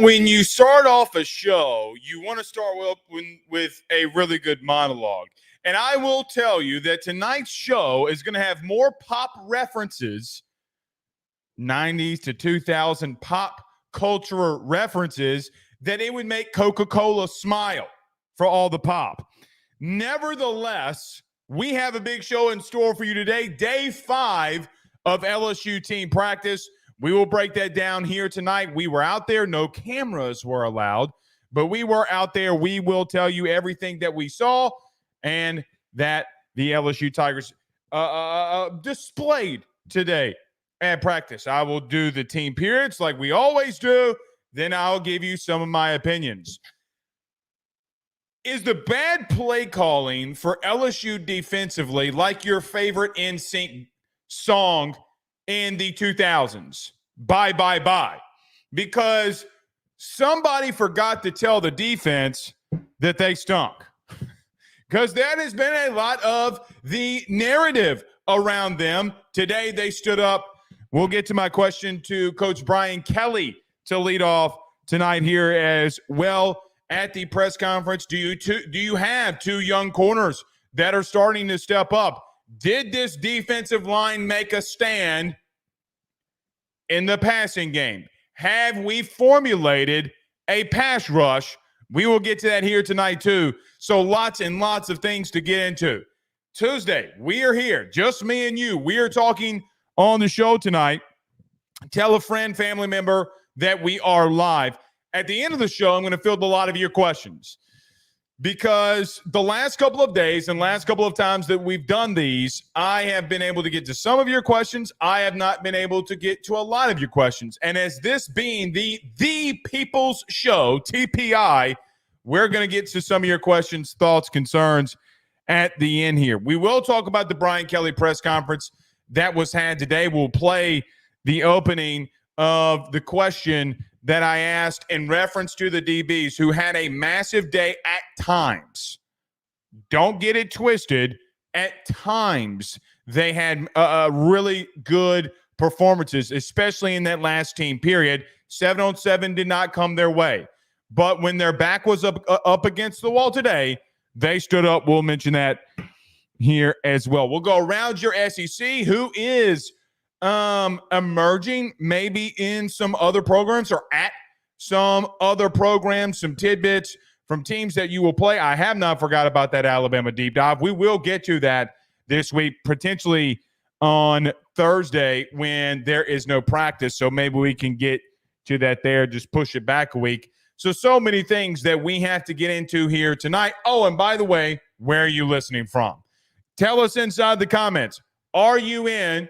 When you start off a show, you want to start with a really good monologue. And I will tell you that tonight's show is going to have more pop references, 90s to 2000 pop culture references, that it would make Coca-Cola smile for all the pop. Nevertheless, we have a big show in store for you today, day 5 of LSU team practice. We will break that down here tonight. We were out there. No cameras were allowed, but we were out there. We will tell you everything that we saw and that the LSU Tigers displayed today at practice. I will do the team periods like we always do. Then I'll give you some of my opinions. Is the bad play calling for LSU defensively like your favorite NSYNC song in the 2000s? Bye. Because somebody forgot to tell the defense that they stunk. Because that has been a lot of the narrative around them. Today they stood up. We'll get to my question to Coach Brian Kelly to lead off tonight here as well at the press conference. Do you have two young corners that are starting to step up? Did this defensive line make a stand in the passing game? Have we formulated a pass rush? We will get to that here tonight too. So lots and lots of things to get into. Tuesday, we are here, just me and you. We are talking on the show tonight. Tell a friend, family member that we are live. At the end of the show, I'm going to field a lot of your questions, because the last couple of days and last couple of times that we've done these, I have been able to get to some of your questions. I have not been able to get to a lot of your questions. And as this being the People's Show, TPI, we're going to get to some of your questions, thoughts, concerns at the end here. We will talk about the Brian Kelly press conference that was had today. We'll play the opening of the question that I asked in reference to the DBs who had a massive day at times. Don't get it twisted. At times, they had really good performances, especially in that last team period. 7-on-7 did not come their way. But when their back was up against the wall today, they stood up. We'll mention that here as well. We'll go around your SEC. Who is emerging maybe in some other programs or at some other programs, some tidbits from teams that you will play. I have not forgot about that Alabama deep dive. We will get to that this week, potentially on Thursday when there is no practice. So maybe we can get to that there, just push it back a week. So many things that we have to get into here tonight. Oh, and by the way, where are you listening from? Tell us inside the comments. Are you in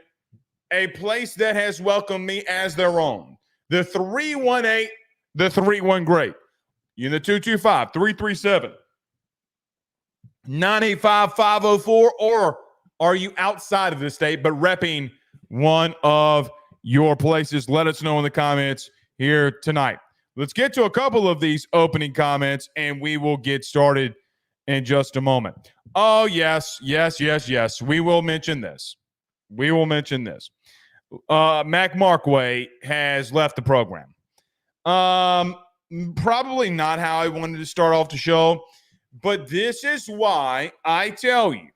a place that has welcomed me as their own? The 318, the 31 great. You in the 225-337-985-504, or are you outside of the state but repping one of your places? Let us know in the comments here tonight. Let's get to a couple of these opening comments, and we will get started in just a moment. Oh, yes. We will mention this. Mac Markway has left the program. Probably not how I wanted to start off the show, but this is why I tell you,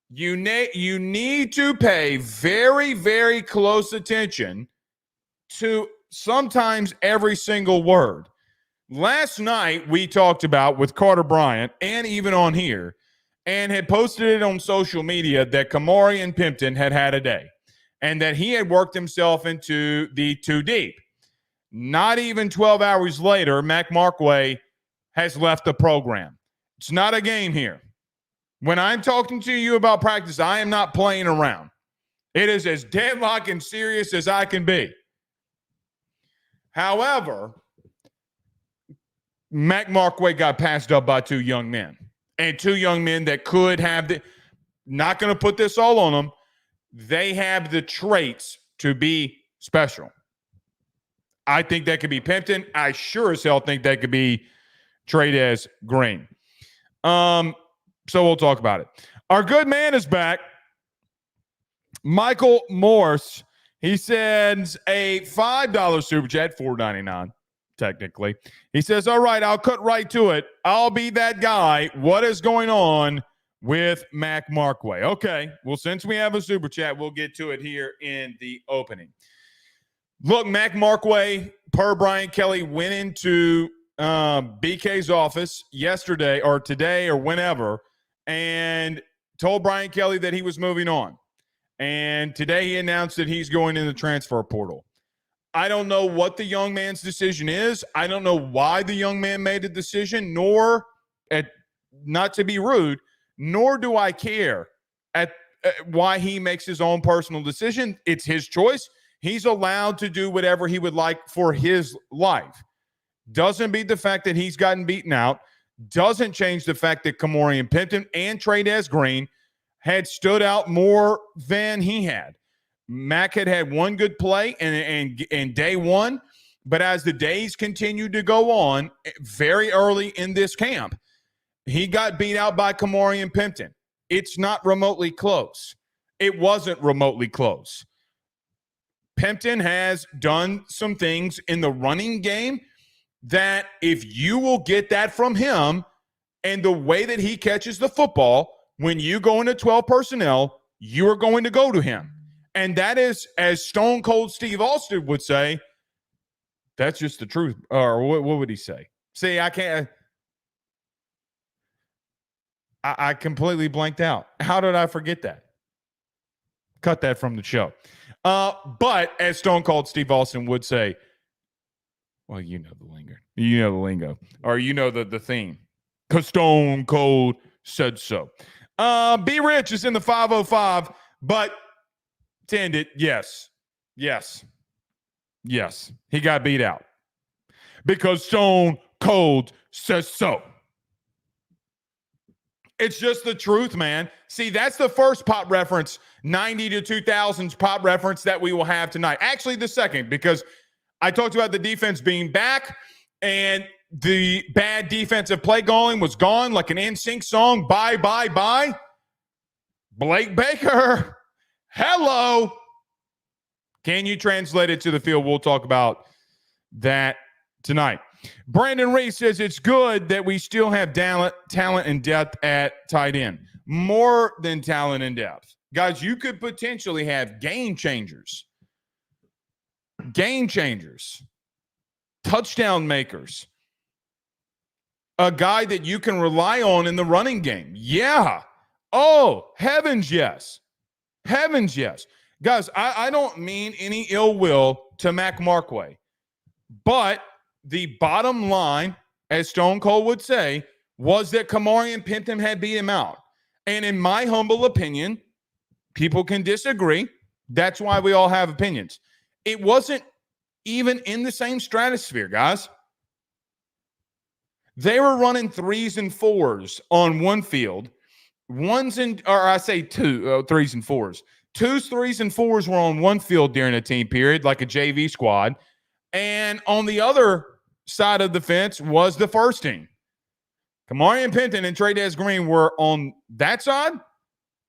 you need to pay very, very close attention to sometimes every single word. Last night we talked about with Carter Bryant, and even on here, and had posted it on social media, that Kamari and Pimpton had a day and that he had worked himself into the too deep. Not even 12 hours later, Mac Markway has left the program. It's not a game here. When I'm talking to you about practice, I am not playing around. It is as deadlock and serious as I can be. However, Mac Markway got passed up by two young men. And two young men that could have not going to put this all on them. They have the traits to be special. I think that could be Pimpton. I sure as hell think that could be Trades Green. So we'll talk about it. Our good man is back. Michael Morse. He sends a $5 super chat, $4.99. technically. He says, all right, I'll cut right to it. I'll be that guy. What is going on with Mac Markway? Okay, well, since we have a super chat, we'll get to it here in the opening. Look, Mac Markway, per Brian Kelly, went into BK's office yesterday or today or whenever and told Brian Kelly that he was moving on. And today he announced that he's going in the transfer portal. I don't know what the young man's decision is. I don't know why the young man made a decision, nor, not to be rude, nor do I care at why he makes his own personal decision. It's his choice. He's allowed to do whatever he would like for his life. Doesn't beat the fact that he's gotten beaten out. Doesn't change the fact that Kamorian Pimpton and Trey'Dez Green had stood out more than he had. Mac had one good play and day one, but as the days continued to go on, very early in this camp, he got beat out by Kamorian Pimpton. It's not remotely close. It wasn't remotely close. Pimpton has done some things in the running game that if you will get that from him and the way that he catches the football, when you go into 12 personnel, you are going to go to him. And that is, as Stone Cold Steve Austin would say, that's just the truth. Or what would he say? See, I can't. I completely blanked out. How did I forget that? Cut that from the show. But as Stone Cold Steve Austin would say, well, you know the lingo. You know the lingo. Or you know the theme. Because Stone Cold said so. B Rich is in the 505, but to end it, yes. He got beat out because Stone Cold says so. It's just the truth, man. See, that's the first pop reference, 90 to 2000s pop reference that we will have tonight. Actually, the second, because I talked about the defense being back and the bad defensive play calling was gone like an NSYNC song. Bye, bye, bye. Blake Baker. Hello. Can you translate it to the field? We'll talk about that tonight. Brandon Reese says it's good that we still have talent and depth at tight end. More than talent and depth. Guys, you could potentially have game changers, touchdown makers, a guy that you can rely on in the running game. Yeah. Oh, heavens, yes. Heavens, yes. Guys, I don't mean any ill will to Mac Markway, but the bottom line, as Stone Cold would say, was that Kamorian Pimpton had beat him out. And in my humble opinion, people can disagree. That's why we all have opinions. It wasn't even in the same stratosphere, guys. They were running 3s and 4s on one field. Threes and 4s. 2s, 3s, and 4s were on one field during a team period, like a JV squad. And on the other side of the fence was the first team. Kamorian Pimpton and Trey'Dez Green were on that side,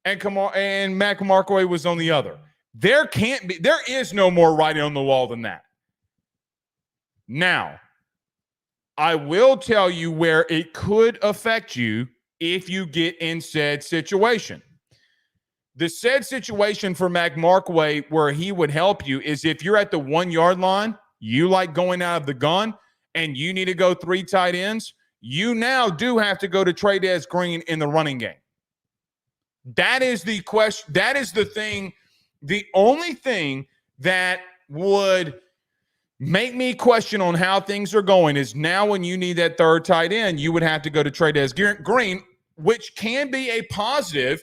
and Mac Markway was on the other. There is no more writing on the wall than that. Now, I will tell you where it could affect you if you get in said situation. The said situation for Mac Markway where he would help you is if you're at the 1 yard line, you like going out of the gun, and you need to go 3 tight ends, you now do have to go to Trey'Dez Green in the running game. That is the question. That is the thing. The only thing that would make me question on how things are going is now when you need that third tight end, you would have to go to Trey'Dez Green, which can be a positive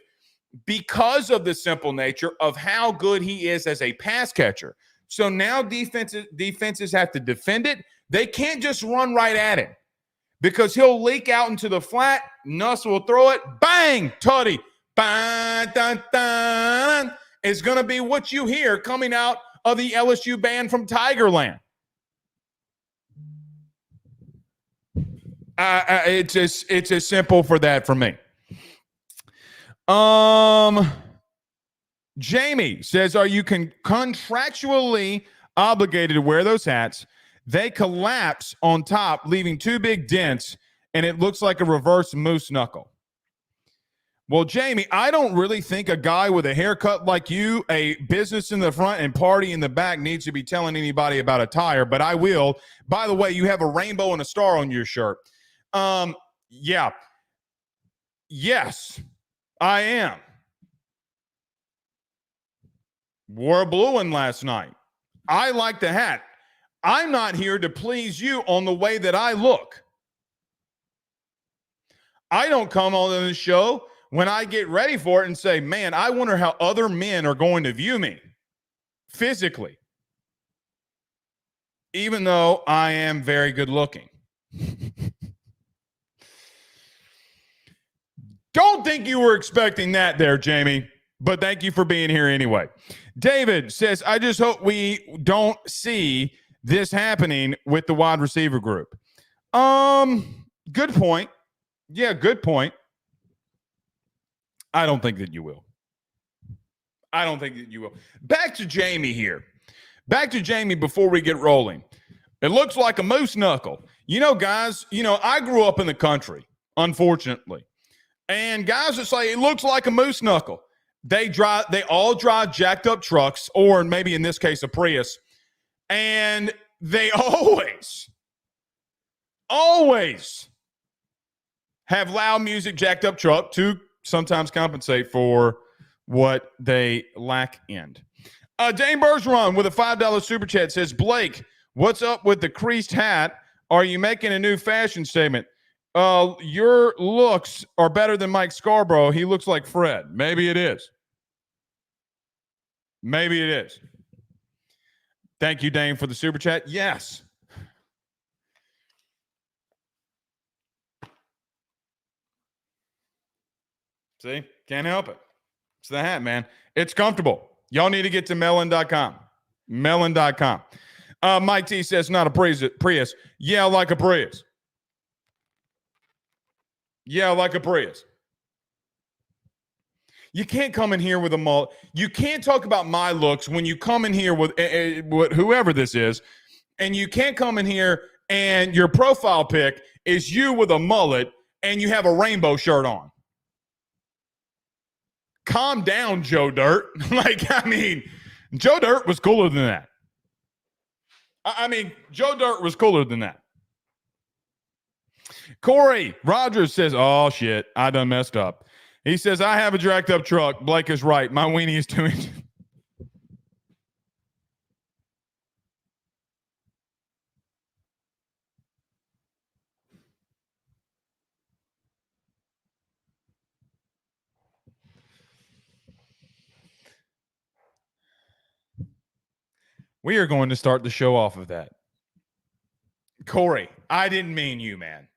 because of the simple nature of how good he is as a pass catcher. So now defenses have to defend it. They can't just run right at him because he'll leak out into the flat. Nuss will throw it. Bang! Tutty. Bang, dun, dun. It's going to be what you hear coming out of the LSU band from Tigerland. It's as simple for that for me. Jamie says, are you contractually obligated to wear those hats? They collapse on top, leaving two big dents, and it looks like a reverse moose knuckle. Well, Jamie, I don't really think a guy with a haircut like you, a business in the front and party in the back, needs to be telling anybody about a tire, but I will. By the way, you have a rainbow and a star on your shirt. Yeah. Yes, I am. Wore a blue one last night. I like the hat. I'm not here to please you on the way that I look. I don't come on the show when I get ready for it and say, man, I wonder how other men are going to view me physically, even though I am very good looking. Don't think you were expecting that there, Jamie, but thank you for being here anyway. David says, I just hope we don't see this happening with the wide receiver group. Good point. Yeah, good point. I don't think that you will. I don't think that you will. Back to Jamie here. Back to Jamie before we get rolling. It looks like a moose knuckle. You know, guys, I grew up in the country, unfortunately. And guys that say it looks like a moose knuckle. They all drive jacked up trucks, or maybe in this case, a Prius. And they always have loud music, jacked up truck to sometimes compensate for what they lack in. Dane Bergeron with a $5 super chat says, Blake, what's up with the creased hat? Are you making a new fashion statement? Your looks are better than Mike Scarborough. He looks like Fred. Maybe it is. Maybe it is. Thank you, Dane, for the super chat. Yes. See? Can't help it. It's the hat, man. It's comfortable. Y'all need to get to melon.com. Melon.com. Mike T says, not a Prius. Yeah, like a Prius. Yeah, like a Prius. You can't come in here with a mullet. You can't talk about my looks when you come in here with whoever this is, and you can't come in here and your profile pic is you with a mullet and you have a rainbow shirt on. Calm down, Joe Dirt. Joe Dirt was cooler than that. Joe Dirt was cooler than that. Corey Rogers says, oh, shit, I done messed up. He says, I have a jacked up truck. Blake is right. My weenie is 2 inches. We are going to start the show off of that. Corey, I didn't mean you, man.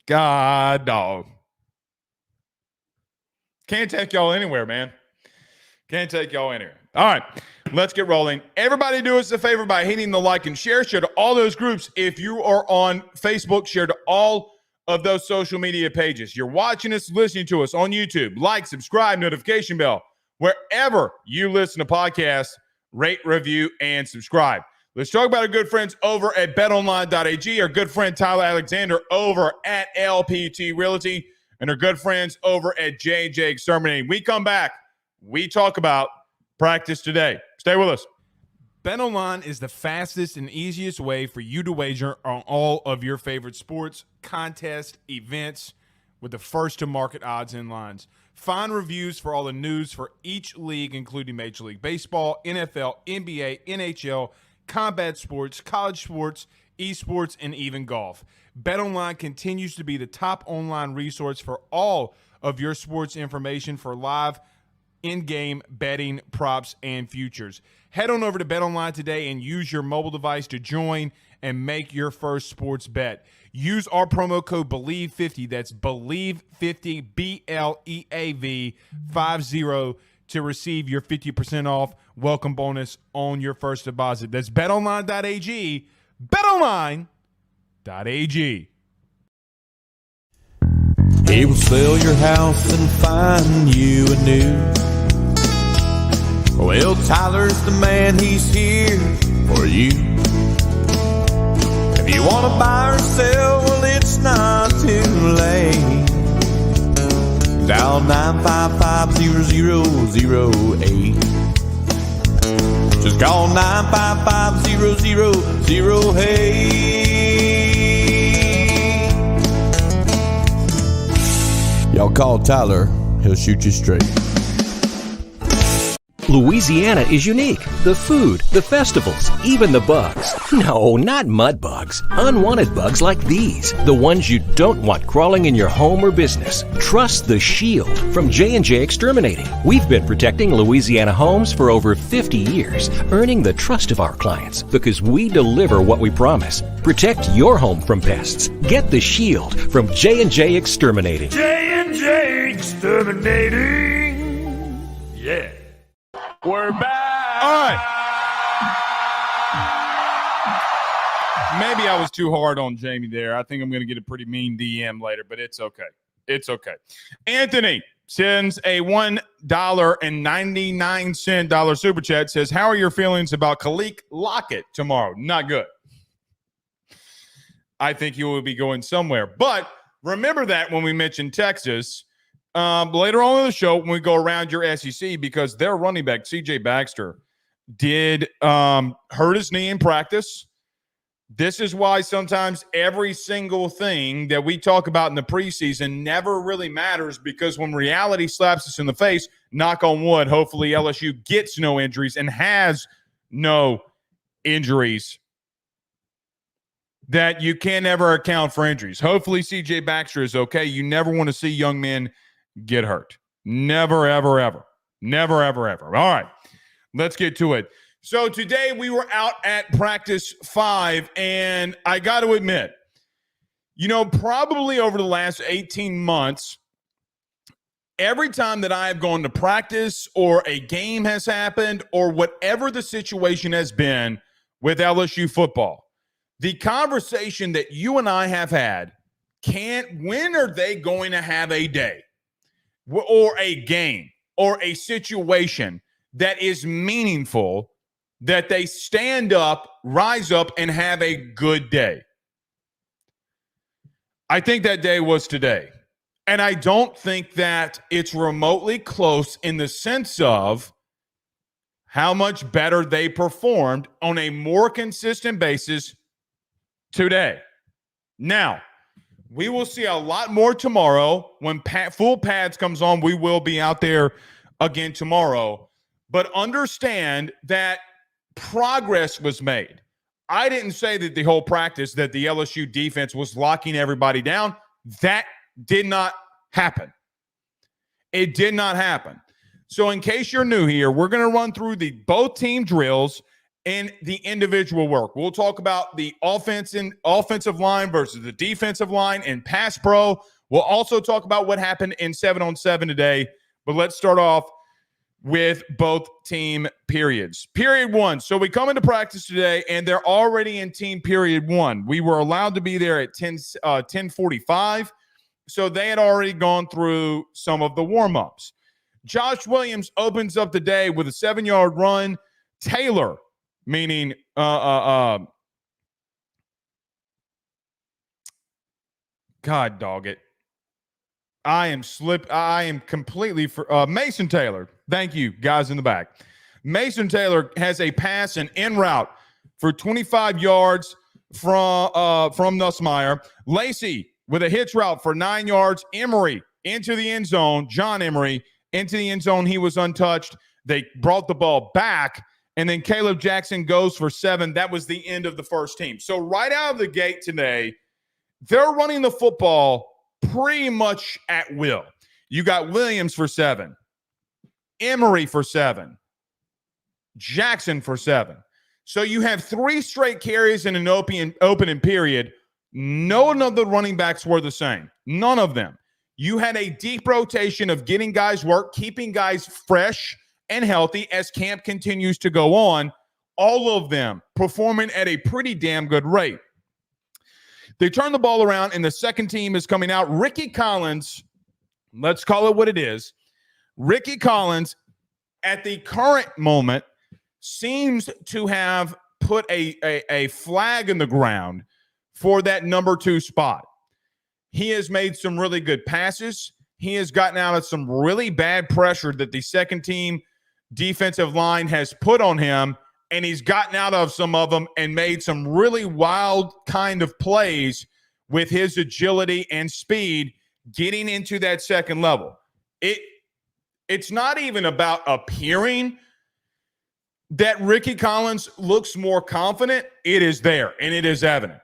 God, dog. Can't take y'all anywhere, man. Can't take y'all anywhere. All right, let's get rolling. Everybody do us a favor by hitting the like and share. Share to all those groups. If you are on Facebook, share to all of those social media pages. You're watching us, listening to us on YouTube. Like, subscribe, notification bell. Wherever you listen to podcasts, rate, review, and subscribe. Let's talk about our good friends over at betonline.ag, our good friend Tyler Alexander over at LPT Realty, and our good friends over at J&J Exterminating. We come back. We talk about practice today. Stay with us. BetOnline is the fastest and easiest way for you to wager on all of your favorite sports, contests, events with the first-to-market odds and lines. Find reviews for all the news for each league, including Major League Baseball, NFL, NBA, NHL, combat sports, college sports, esports, and even golf. BetOnline continues to be the top online resource for all of your sports information for live in-game betting, props, and futures. Head on over to BetOnline today and use your mobile device to join and make your first sports bet. Use our promo code BELIEVE50, that's BELIEVE50, BLEAV 50, to receive your 50% off welcome bonus on your first deposit. That's betonline.ag, betonline.ag. He will sell your house and find you a new. Well, Tyler's the man, he's here for you. If you want to buy or sell, well, it's not too late. Dial 955-0008. Just call 955-0008. Y'all call Tyler, he'll shoot you straight. Louisiana is unique. The food, the festivals, even the bugs. No, not mud bugs. Unwanted bugs like these. The ones you don't want crawling in your home or business. Trust the Shield from J&J Exterminating. We've been protecting Louisiana homes for over 50 years, earning the trust of our clients because we deliver what we promise. Protect your home from pests. Get the Shield from J&J Exterminating. J&J Exterminating. Yeah. We're back. All right. Maybe I was too hard on Jamie there. I think I'm going to get a pretty mean DM later, but it's okay. It's okay. Anthony sends a $1.99 super chat. Says, how are your feelings about Khalil Lockett tomorrow? Not good. I think he will be going somewhere. But remember that when we mentioned Texas, later on in the show, when we go around your SEC, because their running back, C.J. Baxter, did hurt his knee in practice. This is why sometimes every single thing that we talk about in the preseason never really matters, because when reality slaps us in the face, knock on wood, hopefully LSU gets no injuries and has no injuries, that you can't ever account for injuries. Hopefully C.J. Baxter is okay. You never want to see young men get hurt. Never, ever, ever. Never, ever, ever. All right, let's get to it. So today we were out at practice 5, and I got to admit, probably over the last 18 months, every time that I have gone to practice or a game has happened or whatever the situation has been with LSU football, the conversation that you and I have had, when are they going to have a day or a game or a situation that is meaningful, that they stand up, rise up, and have a good day? I think that day was today. And I don't think that it's remotely close in the sense of how much better they performed on a more consistent basis today. Now, we will see a lot more tomorrow. When full pads comes on, we will be out there again tomorrow. But understand that progress was made. I didn't say that the whole practice that the LSU defense was locking everybody down. That did not happen. It did not happen. So in case you're new here, we're going to run through both team drills and the individual work. We'll talk about the offensive line versus the defensive line and pass pro. We'll also talk about what happened in 7-on-7 today. But let's start off with both team periods. Period 1. So we come into practice today, and they're already in team period 1. We were allowed to be there at 10:45, so they had already gone through some of the warm-ups. Josh Williams opens up the day with a 7-yard run. Taylor, meaning God dog it. I am completely Mason Taylor. Thank you, guys in the back. Mason Taylor has a pass and en route for 25 yards from Nussmeier. Lacey with a hitch route for 9 yards. Emery into the end zone. John Emery into the end zone. He was untouched. They brought the ball back, and then Caleb Jackson goes for 7. That was the end of the first team. So right out of the gate today, they're running the football pretty much at will. You got Williams for 7, Emery for 7, Jackson for 7. So you have 3 straight carries in an opening period. None of the running backs were the same. None of them. You had a deep rotation of getting guys work, keeping guys fresh and healthy as camp continues to go on. All of them performing at a pretty damn good rate. They turn the ball around, and the second team is coming out. Ricky Collins, let's call it what it is. Ricky Collins, at the current moment, seems to have put a flag in the ground for that number 2 spot. He has made some really good passes. He has gotten out of some really bad pressure that the second team defensive line has put on him, and he's gotten out of some of them and made some really wild kind of plays with his agility and speed getting into that second level. It's not even about appearing that Ricky Collins looks more confident. It is there, and it is evident.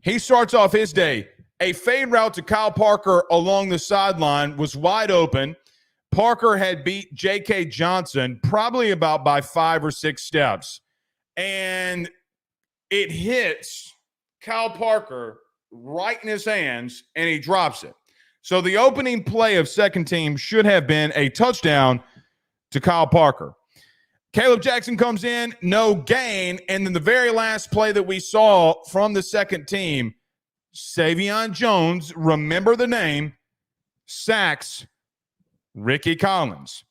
He starts off his day. A fade route to Kyle Parker along the sideline was wide open. Parker had beat J.K. Johnson probably about by 5 or 6 steps. And it hits Kyle Parker right in his hands, and he drops it. So the opening play of second team should have been a touchdown to Kyle Parker. Caleb Jackson comes in, no gain. And then the very last play that we saw from the second team, Savion Jones, remember the name, sacks Ricky Collins.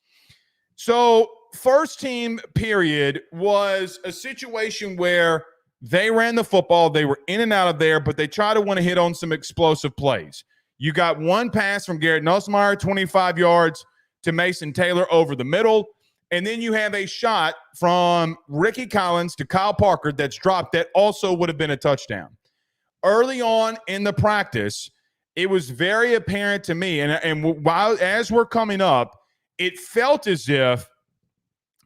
So first team period was a situation where they ran the football. They were in and out of there, but they try to want to hit on some explosive plays. You got one pass from Garrett Nussmeier, 25 yards to Mason Taylor over the middle. And then you have a shot from Ricky Collins to Kyle Parker that's dropped that also would have been a touchdown. Early on in the practice, it was very apparent to me, and while as we're coming up, it felt as if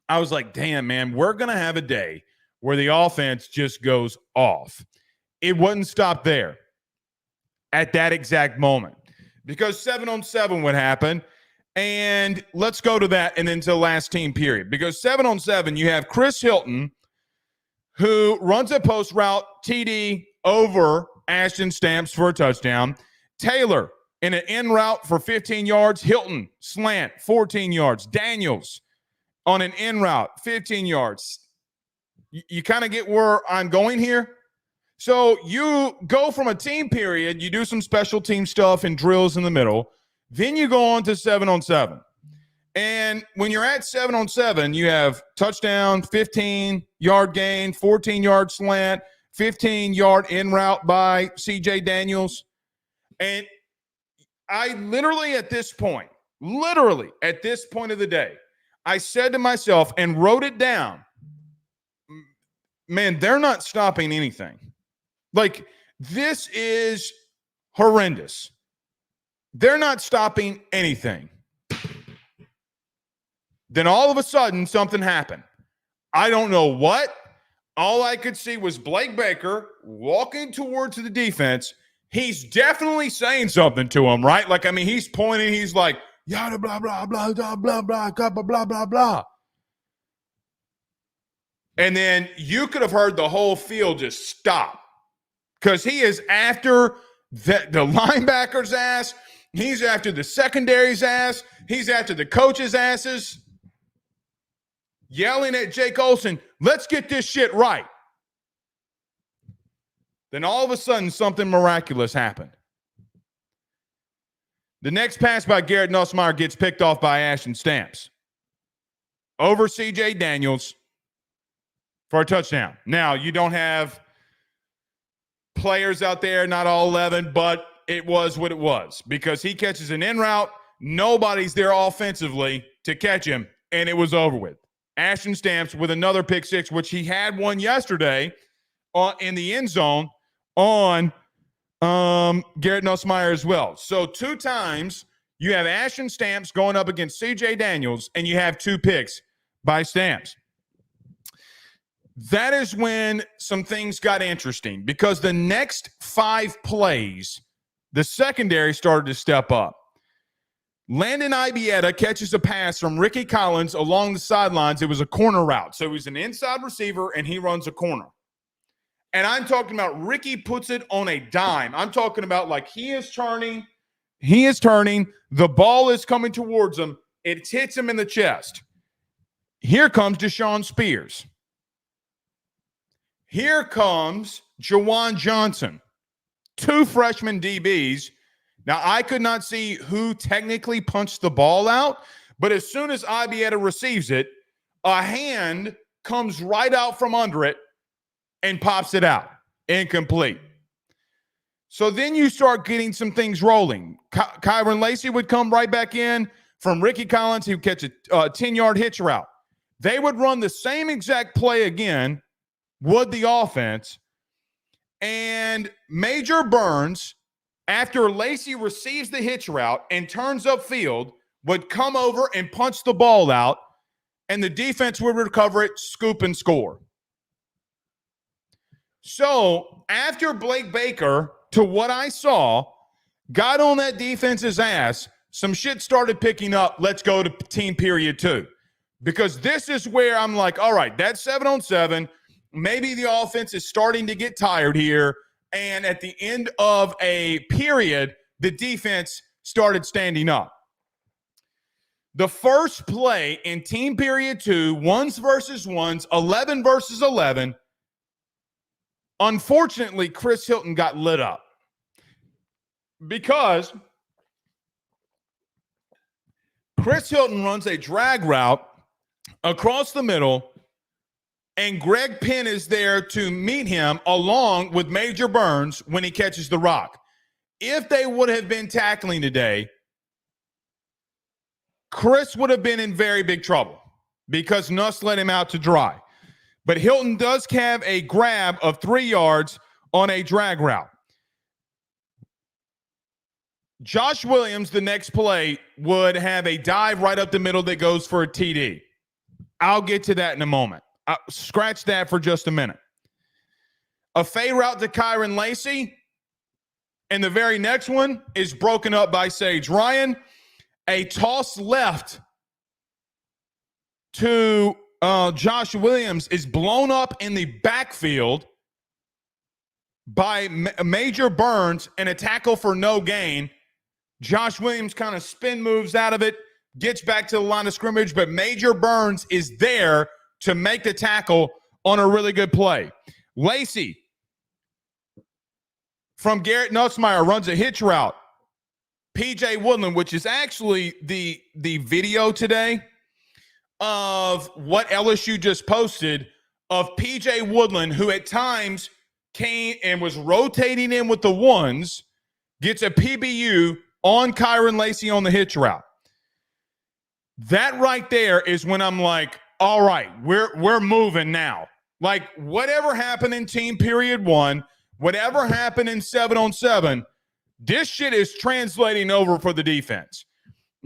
I was like, damn, man, we're going to have a day where the offense just goes off. It wouldn't stop there at that exact moment because 7-on-7 would happen. And let's go to that and then to the last team period. Because 7-on-7, you have Chris Hilton, who runs a post route TD over Ashton Stamps for a touchdown. Taylor in an in route for 15 yards. Hilton, slant, 14 yards. Daniels on an in route, 15 yards. You kind of get where I'm going here? So you go from a team period, you do some special team stuff and drills in the middle. Then you go on to 7-on-7. And when you're at 7-on-7, you have touchdown, 15-yard gain, 14-yard slant, 15-yard in route by CJ Daniels. And I literally at this point of the day, I said to myself and wrote it down, man, they're not stopping anything. Like, this is horrendous. They're not stopping anything. Then all of a sudden, something happened. I don't know what. All I could see was Blake Baker walking towards the defense. He's definitely saying something to him, right? Like, I mean, he's pointing. He's like, yada, blah, blah, blah, blah, blah, blah, blah, blah, blah, blah. And then you could have heard the whole field just stop because he is after the linebacker's ass. He's after the secondary's ass. He's after the coach's asses. Yelling at Jake Olsen, let's get this shit right. Then all of a sudden, something miraculous happened. The next pass by Garrett Nussmeier gets picked off by Ashton Stamps over CJ Daniels for a touchdown. Now, you don't have players out there, not all 11, but it was what it was because he catches an in route. Nobody's there offensively to catch him, and it was over with. Ashton Stamps with another pick six, which he had one yesterday in the end zone on Garrett Nussmeier as well. So 2 times you have Ashton Stamps going up against CJ Daniels, and you have 2 picks by Stamps. That is when some things got interesting because the next 5 plays, the secondary started to step up. Landon Ibieta catches a pass from Ricky Collins along the sidelines. It was a corner route. So he's an inside receiver, and he runs a corner. And I'm talking about Ricky puts it on a dime. I'm talking about like he is turning. The ball is coming towards him. It hits him in the chest. Here comes Deshaun Spears. Here comes Jawan Johnson. 2 freshman DBs. Now, I could not see who technically punched the ball out, but as soon as Ibieta receives it, a hand comes right out from under it, and pops it out. Incomplete. So then you start getting some things rolling. Kyron Lacy would come right back in from Ricky Collins. He would catch a 10-yard hitch route. They would run the same exact play again, would the offense, and Major Burns, after Lacy receives the hitch route and turns upfield, would come over and punch the ball out, and the defense would recover it, scoop, and score. So after Blake Baker, to what I saw, got on that defense's ass, some shit started picking up. Let's go to team period 2. Because this is where I'm like, all right, that's 7-on-7. Maybe the offense is starting to get tired here. And at the end of a period, the defense started standing up. The first play in team period 2, ones versus ones, 11 versus 11, unfortunately, Chris Hilton got lit up because Chris Hilton runs a drag route across the middle, and Greg Penn is there to meet him along with Major Burns when he catches the rock. If they would have been tackling today, Chris would have been in very big trouble because Nuss let him out to dry. But Hilton does have a grab of 3 yards on a drag route. Josh Williams, the next play, would have a dive right up the middle that goes for a TD. I'll get to that in a moment. Scratch that for just a minute. A fade route to Kyron Lacy, and the very next one is broken up by Sage Ryan. A toss left to Josh Williams is blown up in the backfield by Major Burns, and a tackle for no gain. Josh Williams kind of spin moves out of it, gets back to the line of scrimmage, but Major Burns is there to make the tackle on a really good play. Lacy from Garrett Nussmeier runs a hitch route. P.J. Woodland, which is actually the video today of what LSU just posted of P.J. Woodland, who at times came and was rotating in with the ones, gets a PBU on Kyron Lacy on the hitch route. That right there is when I'm like, all right, we're moving now. Like, whatever happened in team period 1, whatever happened in 7-on-7, this shit is translating over for the defense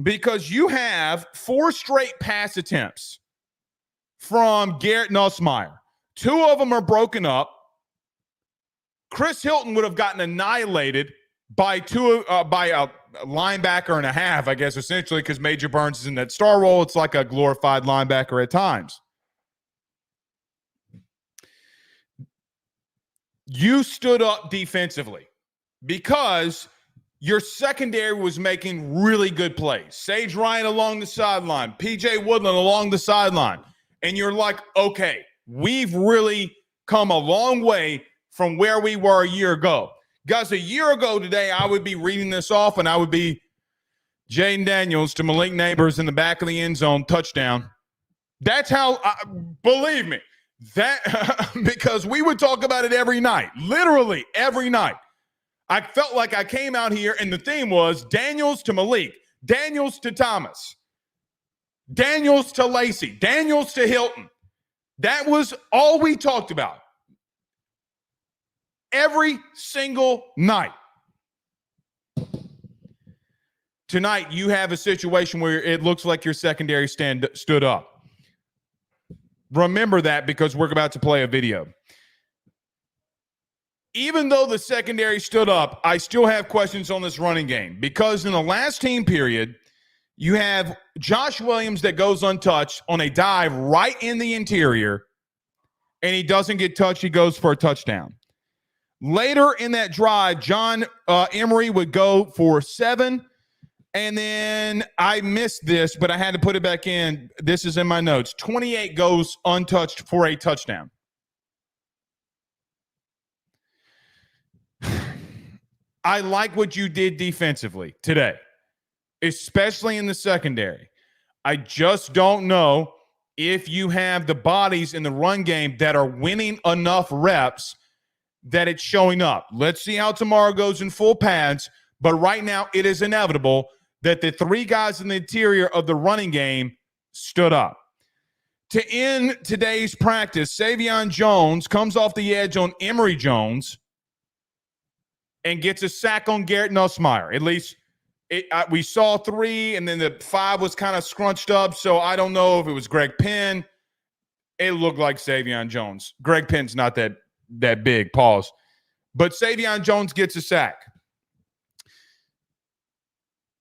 because you have 4 straight pass attempts from Garrett Nussmeier. 2 of them are broken up. Chris Hilton would have gotten annihilated by a linebacker and a half, I guess, essentially, because Major Burns is in that star role. It's like a glorified linebacker at times. You stood up defensively because your secondary was making really good plays. Sage Ryan along the sideline, P.J. Woodland along the sideline. And you're like, okay, we've really come a long way from where we were a year ago. Guys, a year ago today, I would be reading this off and I would be Jaden Daniels to Malik Neighbors in the back of the end zone, touchdown. That's how, believe me, that because we would talk about it every night, literally every night. I felt like I came out here and the theme was Daniels to Malik, Daniels to Thomas, Daniels to Lacy, Daniels to Hilton. That was all we talked about. Every single night. Tonight, you have a situation where it looks like your secondary stood up. Remember that because we're about to play a video. Even though the secondary stood up, I still have questions on this running game because in the last team period, you have Josh Williams that goes untouched on a dive right in the interior, and he doesn't get touched. He goes for a touchdown. Later in that drive, John Emery would go for 7, and then I missed this, but I had to put it back in. This is in my notes. 28 goes untouched for a touchdown. I like what you did defensively today, especially in the secondary. I just don't know if you have the bodies in the run game that are winning enough reps that it's showing up. Let's see how tomorrow goes in full pads, but right now it is inevitable that the three guys in the interior of the running game stood up. To end today's practice, Savion Jones comes off the edge on Emory Jones and gets a sack on Garrett Nussmeier. At least we saw 3, and then the 5 was kind of scrunched up, so I don't know if it was Greg Penn. It looked like Savion Jones. Greg Penn's not that big, pause. But Savion Jones gets a sack.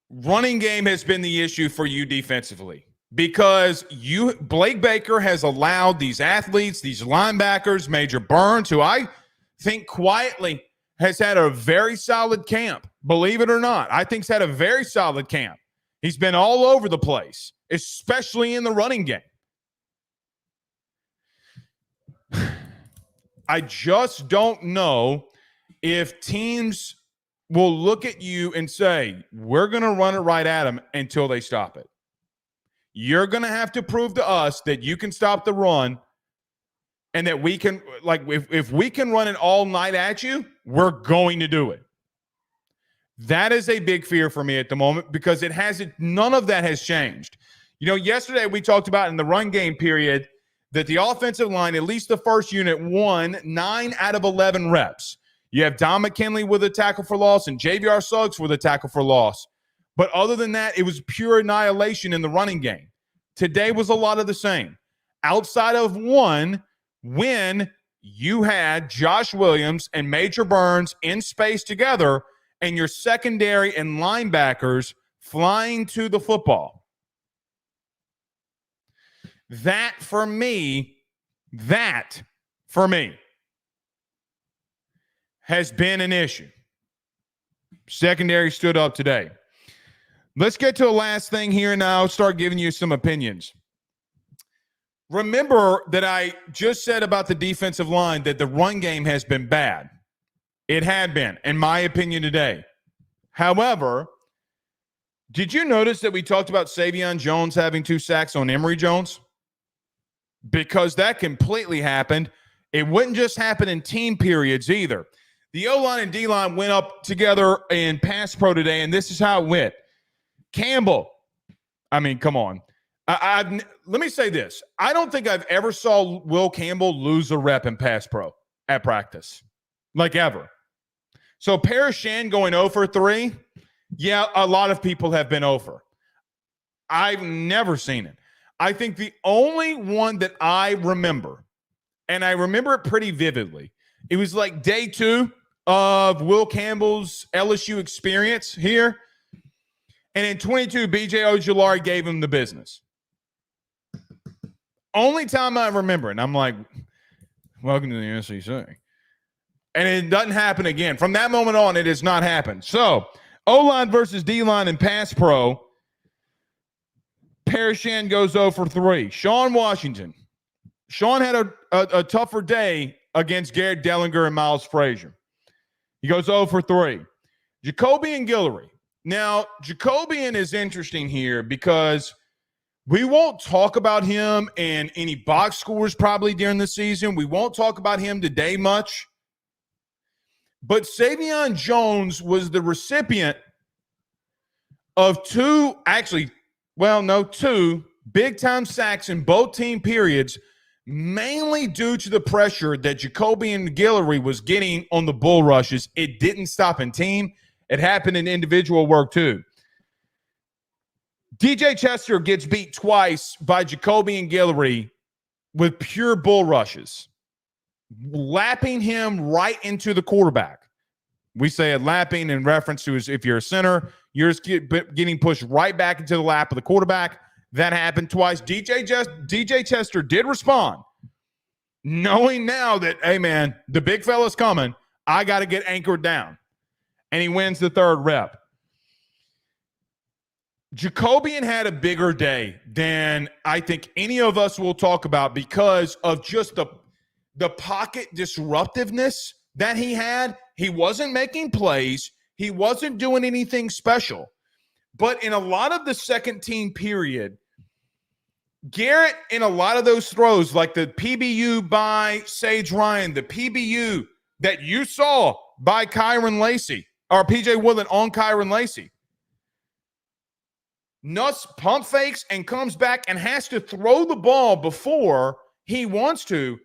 Running game has been the issue for you defensively because Blake Baker has allowed these athletes, these linebackers, Major Burns, who I think quietly has had a very solid camp. Believe it or not, I think he's had a very solid camp. He's been all over the place, especially in the running game. I just don't know if teams will look at you and say, we're going to run it right at them until they stop it. You're going to have to prove to us that you can stop the run and that we can, like, if we can run it all night at you, we're going to do it. That is a big fear for me at the moment because none of that has changed. You know, yesterday we talked about in the run game period that the offensive line, at least the first unit, won 9 out of 11 reps. You have Don McKinley with a tackle for loss and Javier Suggs with a tackle for loss. But other than that, it was pure annihilation in the running game. Today was a lot of the same. Outside of one, when you had Josh Williams and Major Burns in space together and your secondary and linebackers flying to the football. That for me has been an issue. Secondary stood up today. Let's get to the last thing here now. I'll start giving you some opinions. Remember that I just said about the defensive line that the run game has been bad. It had been, in my opinion, today. However, did you notice that we talked about Savion Jones having 2 sacks on Emory Jones? Because that completely happened. It wouldn't just happen in team periods either. The O-line and D-line went up together in pass pro today, and this is how it went. Campbell, I mean, come on. Let me say this. I don't think I've ever saw Will Campbell lose a rep in pass pro at practice, like ever. So Parashan going 0 for 3, yeah, a lot of people have been 0 for. I've never seen it. I think the only one that I remember, and I remember it pretty vividly, it was like day 2 of Will Campbell's LSU experience here. And in 22, B.J. Ojulari gave him the business. Only time I remember it. And I'm like, welcome to the SEC. And it doesn't happen again. From that moment on, it has not happened. So, O-line versus D-line in pass pro. Parashan goes 0 for 3. Sean Washington. Sean had a tougher day against Garrett Dellinger and Miles Frazier. He goes 0 for 3. Jacobian Guillory. Now, Jacobian is interesting here because we won't talk about him in any box scores probably during the season. We won't talk about him today much. But Savion Jones was the recipient of 2 big-time sacks in both team periods, mainly due to the pressure that Jacobian Guillory was getting on the bull rushes. It didn't stop in team. It happened in individual work too. DJ Chester gets beat twice by Jacobian Guillory with pure bull rushes, lapping him right into the quarterback. We say a lapping in reference to if you're a center, you're just getting pushed right back into the lap of the quarterback. That happened twice. DJ Chester did respond, knowing now that, hey, man, the big fella's coming. I got to get anchored down. And he wins the 3rd rep. Jacobian had a bigger day than I think any of us will talk about because of just the pocket disruptiveness that he had. He wasn't making plays. He wasn't doing anything special. But in a lot of the second team period, Garrett, in a lot of those throws, like the PBU by Sage Ryan, the PBU that you saw by Kyron Lacey, or PJ Woodland on Kyron Lacey, Nuss pump fakes and comes back and has to throw the ball before he wants to,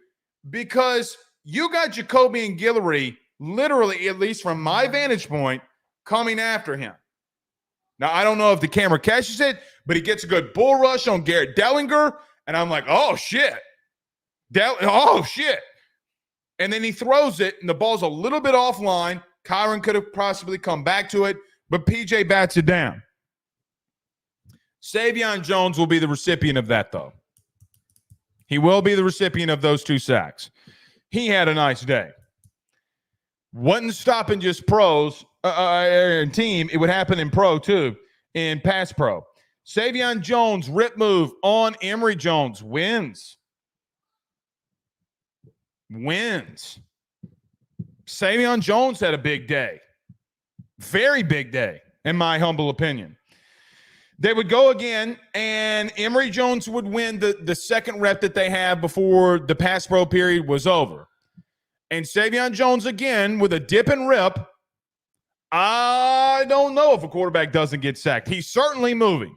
because you got Jacoby and Guillory literally, at least from my vantage point, coming after him. Now, I don't know if the camera catches it, but he gets a good bull rush on Garrett Dellinger, and I'm like, oh, shit. Oh, shit. And then he throws it, and the ball's a little bit offline. Kyron could have possibly come back to it, but PJ bats it down. Savion Jones will be the recipient of that, though. He will be the recipient of those 2 sacks. He had a nice day. Wasn't stopping just pros and team. It would happen in pro, too, in pass pro. Savion Jones, rip move on Emory Jones. Wins. Savion Jones had a big day. Very big day, in my humble opinion. They would go again, and Emory Jones would win the second rep that they have before the pass pro period was over. And Savion Jones again with a dip and rip. I don't know if a quarterback doesn't get sacked. He's certainly moving.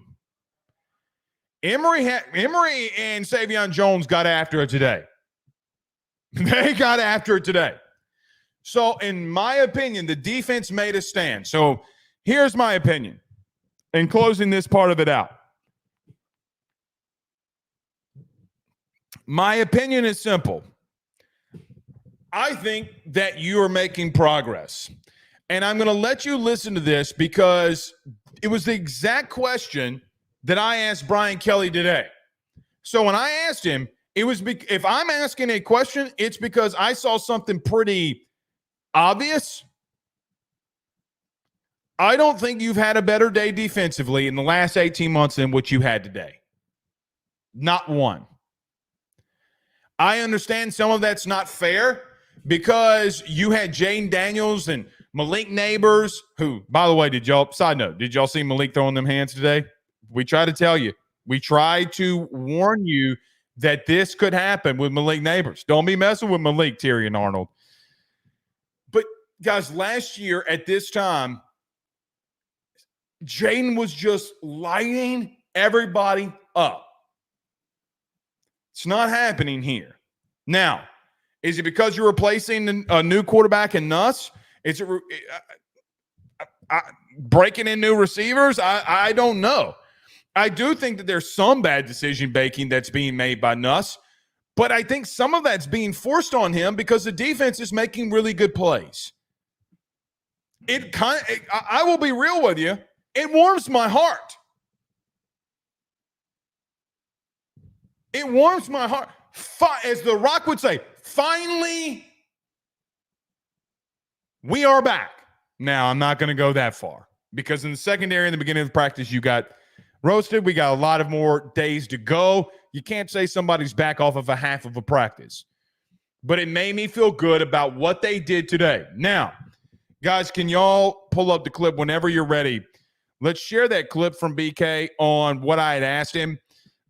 Emory and Savion Jones got after it today. They got after it today. So, in my opinion, the defense made a stand. So, here's my opinion. In closing this part of it out, my opinion is simple. I think that you are making progress. And I'm going to let you listen to this because it was the exact question that I asked Brian Kelly today. So when I asked him, it was if I'm asking a question, it's because I saw something pretty obvious. I don't think you've had a better day defensively in the last 18 months than what you had today. Not one. I understand some of that's not fair because you had Jane Daniels and Malik Neighbors, who, by the way, side note, did y'all see Malik throwing them hands today? We tried to tell you. We tried to warn you that this could happen with Malik Neighbors. Don't be messing with Malik, Terry, and Arnold. But, guys, last year at this time, Jaden was just lighting everybody up. It's not happening here. Now, is it because you're replacing a new quarterback in Nuss? Is it breaking in new receivers? I don't know. I do think that there's some bad decision making that's being made by Nuss, but I think some of that's being forced on him because the defense is making really good plays. I will be real with you. It warms my heart. It warms my heart. As The Rock would say, finally, we are back. Now, I'm not going to go that far because in the secondary, in the beginning of the practice, you got roasted. We got a lot of more days to go. You can't say somebody's back off of a half of a practice. But it made me feel good about what they did today. Now, guys, can y'all pull up the clip whenever you're ready? Let's share that clip from BK on what I had asked him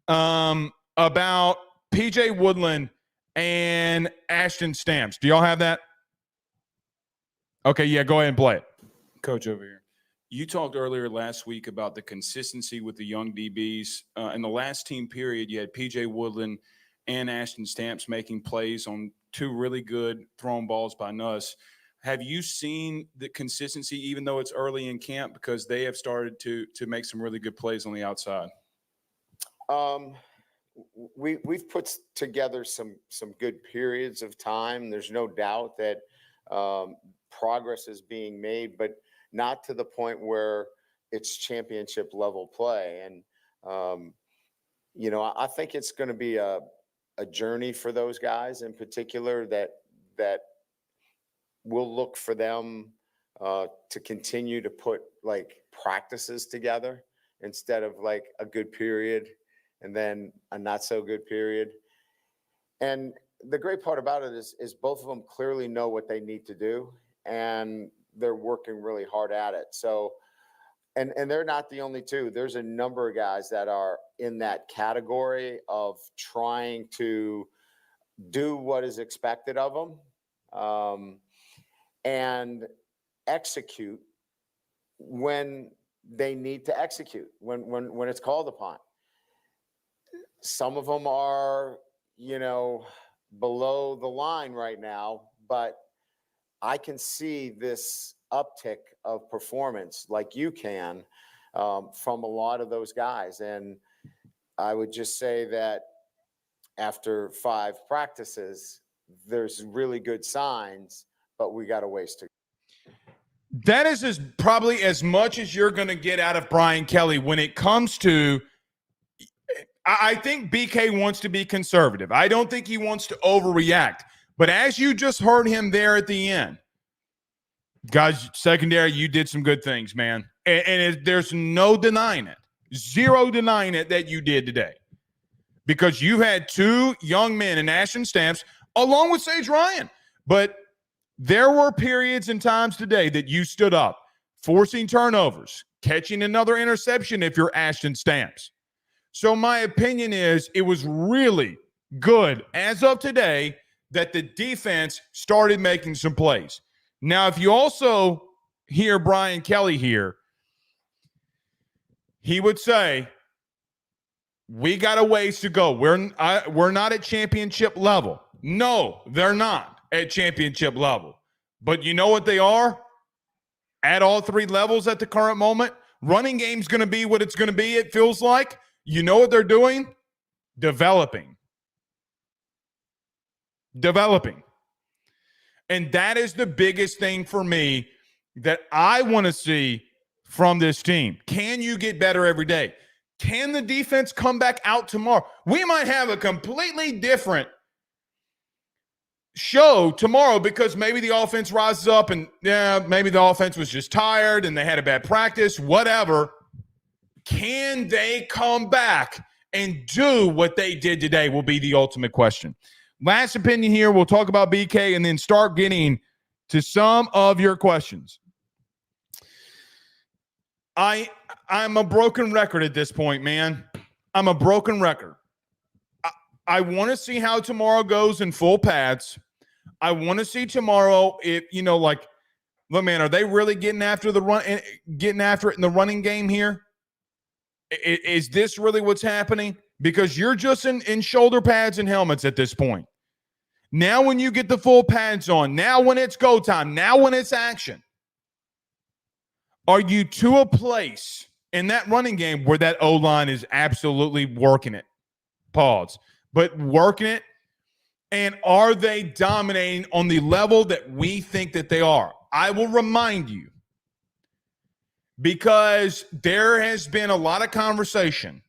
about PJ Woodland and Ashton Stamps. Do y'all have that? Okay, yeah, go ahead and play it. Coach over here. You talked earlier last week about the consistency with the young DBs. In the last team period, you had PJ Woodland and Ashton Stamps making plays on 2 really good thrown balls by Nuss. Have you seen the consistency, even though it's early in camp, because they have started to make some really good plays on the outside? We've put together some good periods of time. There's no doubt that progress is being made, but not to the point where it's championship level play. And I think it's going to be a journey for those guys in particular that we'll look for them to continue to put like practices together instead of like a good period and then a not so good period. And the great part about it is both of them clearly know what they need to do and they're working really hard at it. So and they're not the only two. There's a number of guys that are in that category of trying to do what is expected of them, and execute when they need to execute, when it's called upon. Some of them are, below the line right now, but I can see this uptick of performance like you can, from a lot of those guys. And I would just say that after 5 practices, there's really good signs, but we got a ways to go. That is probably as much as you're going to get out of Brian Kelly when it comes to – I think BK wants to be conservative. I don't think he wants to overreact. But as you just heard him there at the end, guys, secondary, you did some good things, man. And there's no denying it. Zero denying it that you did today. Because you had 2 young men in Ashton Stamps, along with Sage Ryan. But there were periods and times today that you stood up, forcing turnovers, catching another interception if you're Ashton Stamps. So my opinion is it was really good as of today that the defense started making some plays. Now, if you also hear Brian Kelly here, he would say, we got a ways to go. We're not at championship level. No, they're not at championship level. But you know what they are? At all 3 levels at the current moment, running game's going to be what it's going to be, it feels like. You know what they're doing? Developing. And that is the biggest thing for me that I want to see from this team. Can you get better every day? Can the defense come back out tomorrow? We might have a completely different show tomorrow because maybe the offense rises up and maybe the offense was just tired and they had a bad practice, whatever. Can they come back and do what they did today will be the ultimate question. Last opinion here. We'll talk about BK and then start getting to some of your questions. I'm a broken record at this point, man. I'm a broken record. I want to see how tomorrow goes in full pads. I want to see tomorrow if, look, man, are they really getting after it in the running game here? Is this really what's happening? Because you're just in shoulder pads and helmets at this point. Now when you get the full pads on, now when it's go time, now when it's action, are you to a place in that running game where that O-line is absolutely working it? Pause. But working it, and are they dominating on the level that we think that they are? I will remind you, because there has been a lot of conversation.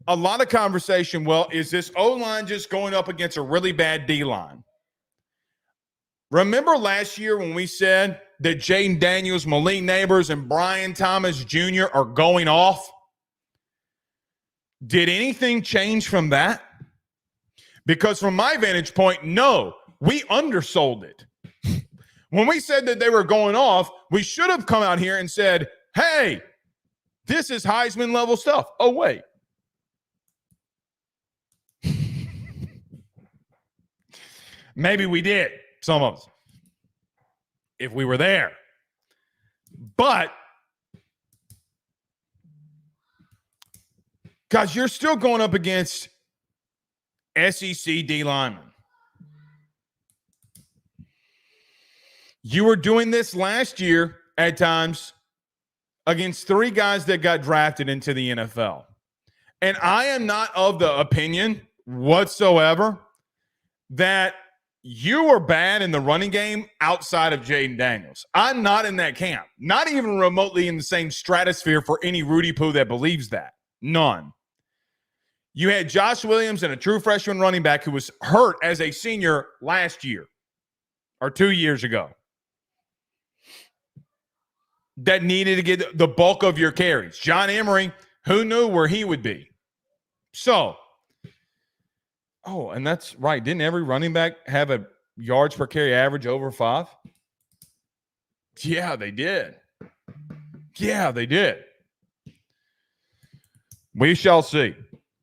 Well, is this O-line just going up against a really bad D-line? Remember last year when we said that Jaden Daniels, Malik Neighbors, and Brian Thomas Jr. are going off? Did anything change from that? Because from my vantage point, no, we undersold it. When we said that they were going off, we should have come out here and said, hey, this is Heisman level stuff. Oh, wait. Maybe we did, some of us, if we were there. But, guys, you're still going up against SEC D linemen. You were doing this last year at times against 3 guys that got drafted into the NFL. And I am not of the opinion whatsoever that you were bad in the running game outside of Jaden Daniels. I'm not in that camp. Not even remotely in the same stratosphere for any Rudy Poo that believes that. None. You had Josh Williams and a true freshman running back who was hurt as a senior last year or 2 years ago that needed to get the bulk of your carries. John Emery, who knew where he would be? So, and that's right. Didn't every running back have a yards per carry average over 5? Yeah, they did. Yeah, they did. We shall see.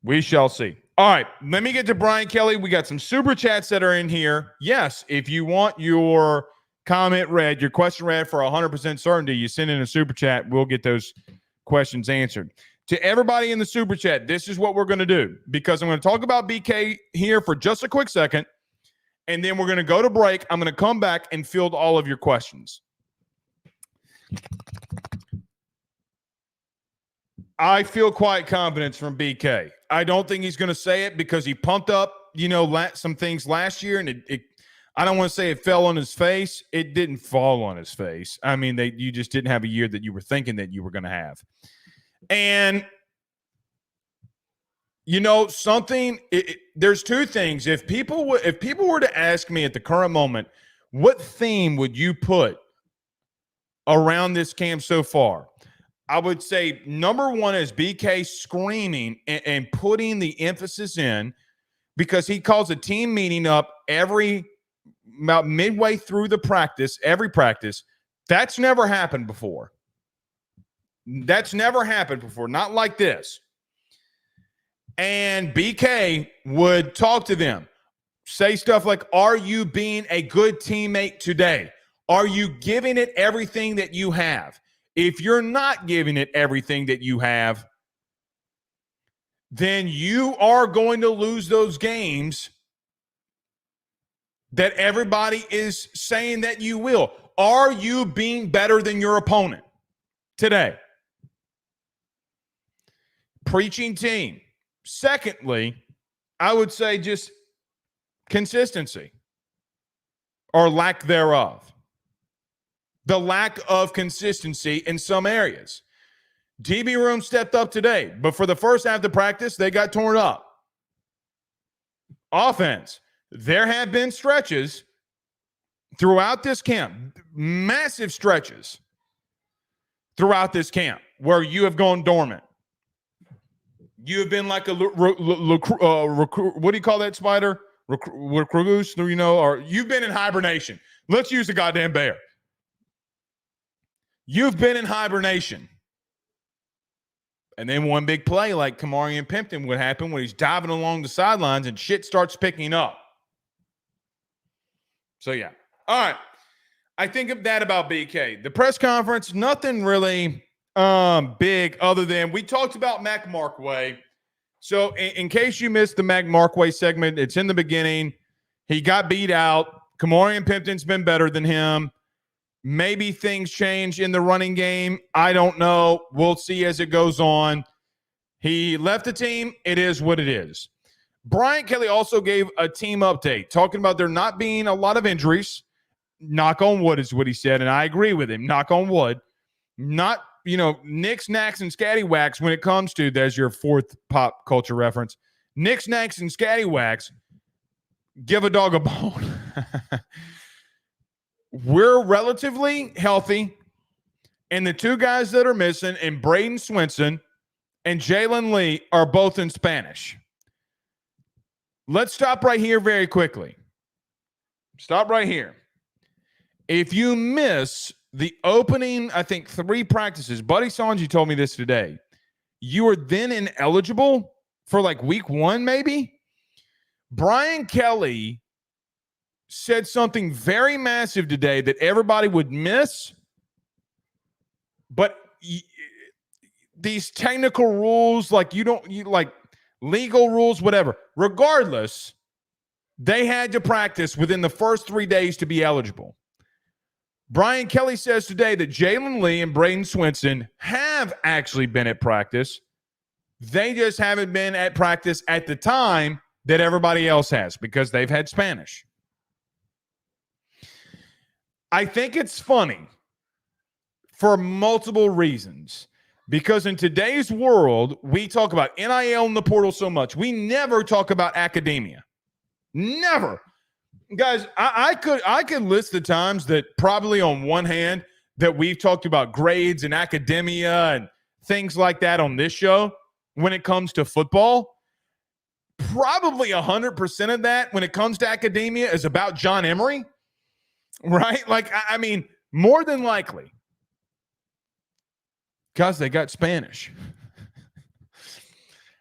We shall see. All right, let me get to Brian Kelly. We got some super chats that are in here. Yes, if you want your comment read, your question read for 100% certainty, you send in a super chat. We'll get those questions answered. To everybody in the super chat, this is what we're going to do, because I'm going to talk about BK here for just a quick second, and then we're going to go to break. I'm going to come back and field all of your questions. I feel quite confidence from BK. I don't think he's going to say it because he pumped up, some things last year, and I don't want to say it fell on his face. It didn't fall on his face. I mean, you just didn't have a year that you were thinking that you were going to have. And, there's two things. If people were to ask me at the current moment, what theme would you put around this camp so far? I would say number one is BK screaming and putting the emphasis in, because he calls a team meeting up about midway through every practice. That's never happened before. Not like this. And BK would talk to them, say stuff like, are you being a good teammate today? Are you giving it everything that you have? If you're not giving it everything that you have, then you are going to lose those games that everybody is saying that you will. Are you being better than your opponent today? Preaching team. Secondly, I would say just consistency or lack thereof. The lack of consistency in some areas. DB room stepped up today, but for the first half of the practice, they got torn up. Offense. There have been stretches throughout this camp, massive stretches throughout this camp where you have gone dormant. You have been like a what do you call that, Spider? Recluse, or you've been in hibernation. Let's use the goddamn bear. You've been in hibernation. And then one big play like Kamarian Pimpton would happen when he's diving along the sidelines and shit starts picking up. So, yeah. All right. I think of that about BK. The press conference, nothing really big other than we talked about Mac Markway. So, in case you missed the Mac Markway segment, it's in the beginning. He got beat out. Kamarian Pimpton's been better than him. Maybe things change in the running game. I don't know. We'll see as it goes on. He left the team. It is what it is. Brian Kelly also gave a team update, talking about there not being a lot of injuries. Knock on wood is what he said, and I agree with him. Knock on wood. Not, knicks, knacks, and scattywags when it comes to, there's your fourth pop culture reference. Knicks, knacks, and scattywags. Give a dog a bone. We're relatively healthy, and the two guys that are missing, and Braden Swinson and Jalen Lee, are both in Spanish. Let's stop right here very quickly. Stop right here. If you miss the opening, I think, 3 practices, Buddy Sanji told me this today, you are then ineligible for like week 1, maybe? Brian Kelly said something very massive today that everybody would miss, but these technical rules, like legal rules, whatever, regardless, they had to practice within the first 3 days to be eligible. Brian Kelly says today that Jalen Lee and Braden Swinson have actually been at practice. They just haven't been at practice at the time that everybody else has because they've had Spanish. I think it's funny for multiple reasons, because in today's world, we talk about NIL in the portal so much. We never talk about academia. Never. Guys, I could list the times that probably on one hand that we've talked about grades and academia and things like that on this show when it comes to football. Probably 100% of that when it comes to academia is about John Emery. Right? Like, I mean, more than likely. Because they got Spanish.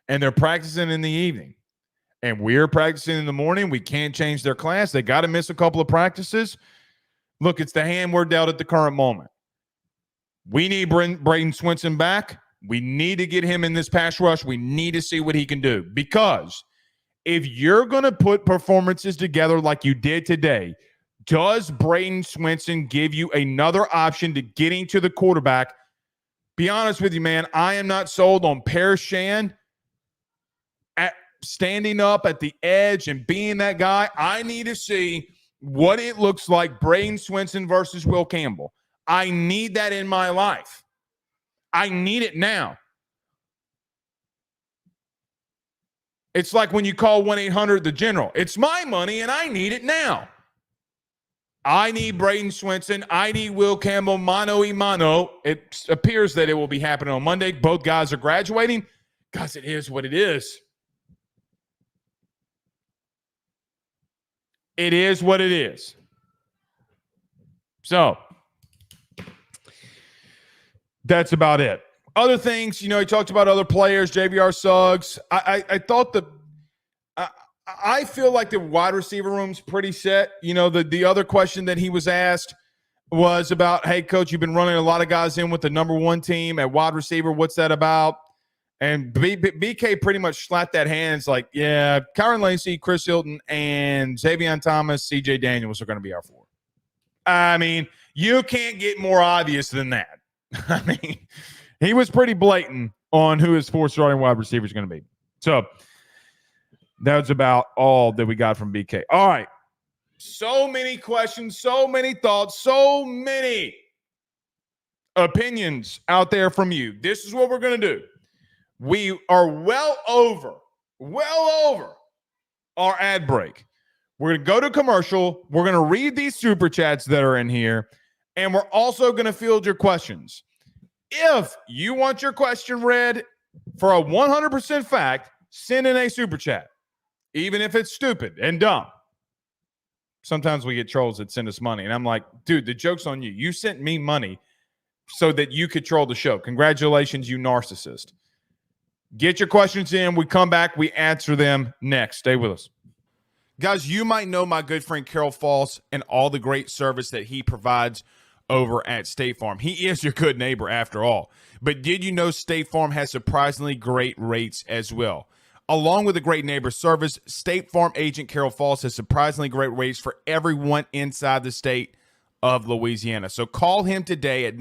And they're practicing in the evening. And we're practicing in the morning. We can't change their class. They got to miss a couple of practices. Look, it's the hand we're dealt at the current moment. We need Braden Swinson back. We need to get him in this pass rush. We need to see what he can do. Because if you're going to put performances together like you did today, does Braden Swinson give you another option to getting to the quarterback? Be honest with you, man. I am not sold on Paris Shan at standing up at the edge and being that guy. I need to see what it looks like Braden Swinson versus Will Campbell. I need that in my life. I need it now. It's like when you call 1-800 the general. It's my money and I need it now. I need Braden Swinson. I need Will Campbell, mano y mano. It appears that it will be happening on Monday. Both guys are graduating. Guys, it is what it is. It is what it is. So, that's about it. Other things, he talked about other players, JVR Suggs. I thought I feel like the wide receiver room's pretty set. The other question that he was asked was about, hey, coach, you've been running a lot of guys in with the number one team at wide receiver. What's that about? And BK pretty much slapped that hand. It's like, yeah, Kyron Lacey, Chris Hilton, and Xavier Thomas, CJ Daniels are going to be our four. I mean, you can't get more obvious than that. I mean, he was pretty blatant on who his four starting wide receiver is going to be. So that's about all that we got from BK. All right. So many questions, so many thoughts, so many opinions out there from you. This is what we're going to do. We are well over our ad break. We're going to go to commercial. We're going to read these super chats that are in here, and we're also going to field your questions. If you want your question read for a 100% fact, send in a super chat, even if it's stupid and dumb. Sometimes we get trolls that send us money, and I'm like, dude, the joke's on you. You sent me money so that you could troll the show. Congratulations, you narcissist. Get your questions in. We come back. We answer them next. Stay with us. Guys, you might know my good friend Carol Falls and all the great service that he provides over at State Farm. He is your good neighbor after all. But did you know State Farm has surprisingly great rates as well? Along with the great neighbor service, State Farm agent Carol Falls has surprisingly great rates for everyone inside the state of Louisiana. So call him today at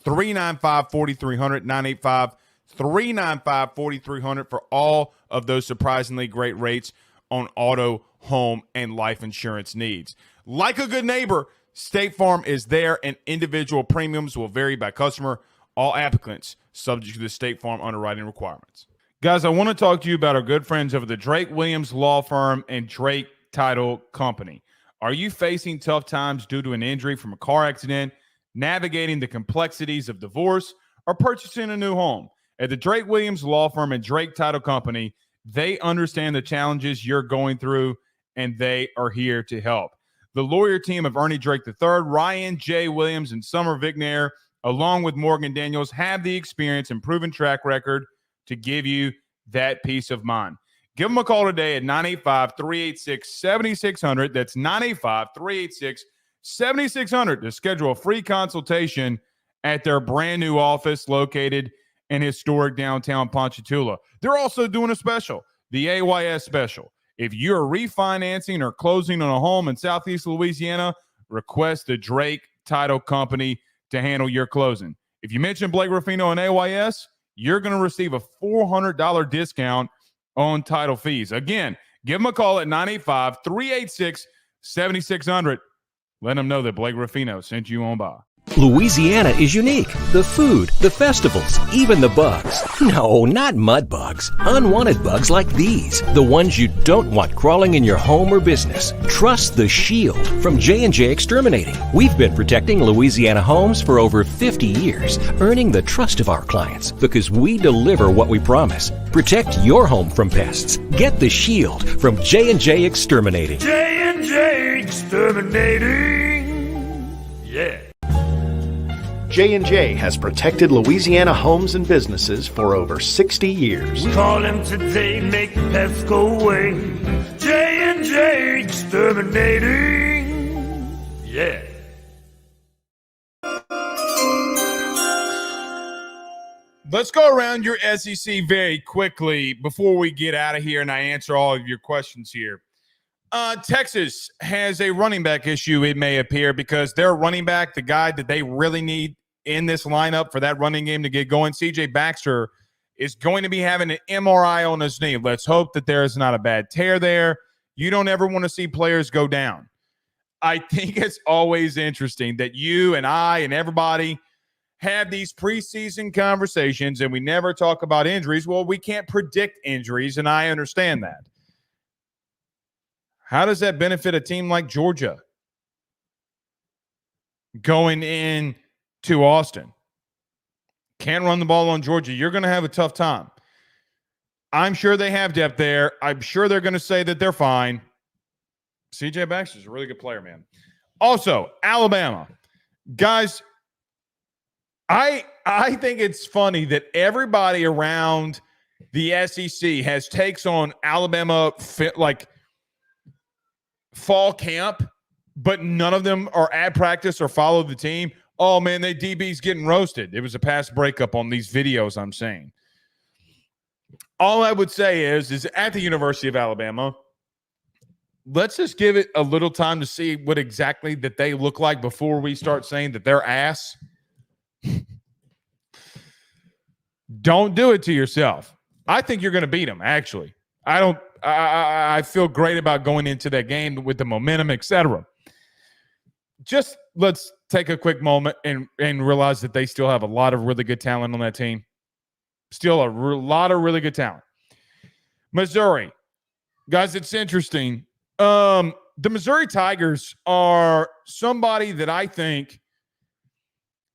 985-395-4300, 985-395-4300 for all of those surprisingly great rates on auto, home, and life insurance needs. Like a good neighbor, State Farm is there, and individual premiums will vary by customer. All applicants subject to the State Farm underwriting requirements. Guys, I want to talk to you about our good friends over the Drake Williams Law Firm and Drake Title Company. Are you facing tough times due to an injury from a car accident, navigating the complexities of divorce, or purchasing a new home? At the Drake Williams Law Firm and Drake Title Company, they understand the challenges you're going through, and they are here to help. The lawyer team of Ernie Drake III, Ryan J. Williams, and Summer Vignair, along with Morgan Daniels, have the experience and proven track record to give you that peace of mind. Give them a call today at 985-386-7600. That's 985-386-7600 to schedule a free consultation at their brand new office located in historic downtown Ponchatoula. They're also doing a special, the AYS special. If you're refinancing or closing on a home in Southeast Louisiana, request the Drake Title Company to handle your closing. If you mention Blake Ruffino and AYS, you're going to receive a $400 discount on title fees. Again, give them a call at 985-386-7600. Let them know that Blake Ruffino sent you on by. Louisiana is unique. The food, the festivals, even the bugs. No, not mud bugs. Unwanted bugs like these. The ones you don't want crawling in your home or business. Trust the Shield from J&J Exterminating. We've been protecting Louisiana homes for over 50 years, earning the trust of our clients because we deliver what we promise. Protect your home from pests. Get the Shield from J&J Exterminating. J&J Exterminating. Yeah. J&J has protected Louisiana homes and businesses for over 60 years. Call him today, make the pests go away. J&J Exterminating. Yeah. Let's go around your SEC very quickly before we get out of here and I answer all of your questions here. Texas has a running back issue, it may appear, because their running back, the guy that they really need in this lineup for that running game to get going, C.J. Baxter, is going to be having an MRI on his knee. Let's hope that there is not a bad tear there. You don't ever want to see players go down. I think it's always interesting that you and I and everybody have these preseason conversations and we never talk about injuries. Well, we can't predict injuries, and I understand that. How does that benefit a team like Georgia going in to Austin? Can't run the ball on Georgia. You're going to have a tough time. I'm sure they have depth there. I'm sure they're going to say that they're fine. C.J. Baxter's a really good player, man. Also, Alabama. Guys, I think it's funny that everybody around the SEC has takes on Alabama like fall camp, but none of them are at practice or follow the team. Oh, man, they DB's getting roasted. It was a past breakup on these videos I'm saying. All I would say is at the University of Alabama, let's just give it a little time to see what exactly that they look like before we start saying that they're ass. Don't do it to yourself. I think you're going to beat them, actually. I feel great about going into that game with the momentum, etc. Just let's take a quick moment and realize that they still have a lot of really good talent on that team. Still a lot of really good talent. Missouri. Guys, it's interesting. The Missouri Tigers are somebody that I think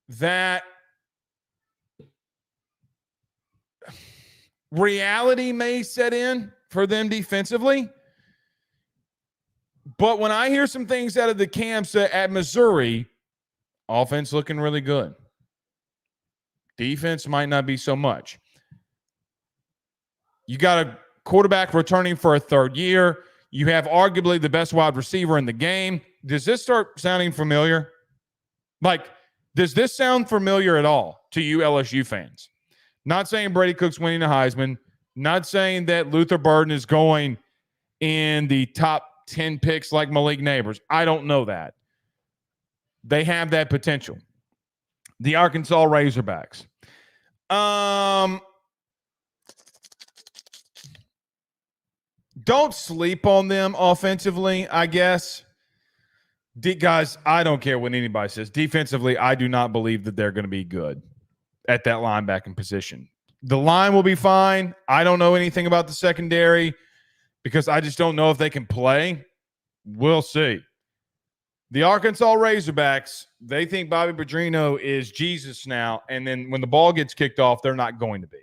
that reality may set in for them defensively. But when I hear some things out of the camps at Missouri, offense looking really good. Defense might not be so much. You got a quarterback returning for a third year. You have arguably the best wide receiver in the game. Does this start sounding familiar? Like, does this sound familiar at all to you LSU fans? Not saying Brady Cook's winning the Heisman. Not saying that Luther Burden is going in the top 10 picks like Malik Neighbors. I don't know that. They have that potential. The Arkansas Razorbacks. Don't sleep on them offensively, I guess. Guys, I don't care what anybody says. Defensively, I do not believe that they're going to be good at that linebacking position. The line will be fine. I don't know anything about the secondary because I just don't know if they can play. We'll see. The Arkansas Razorbacks, they think Bobby Petrino is Jesus now, and then when the ball gets kicked off, they're not going to be.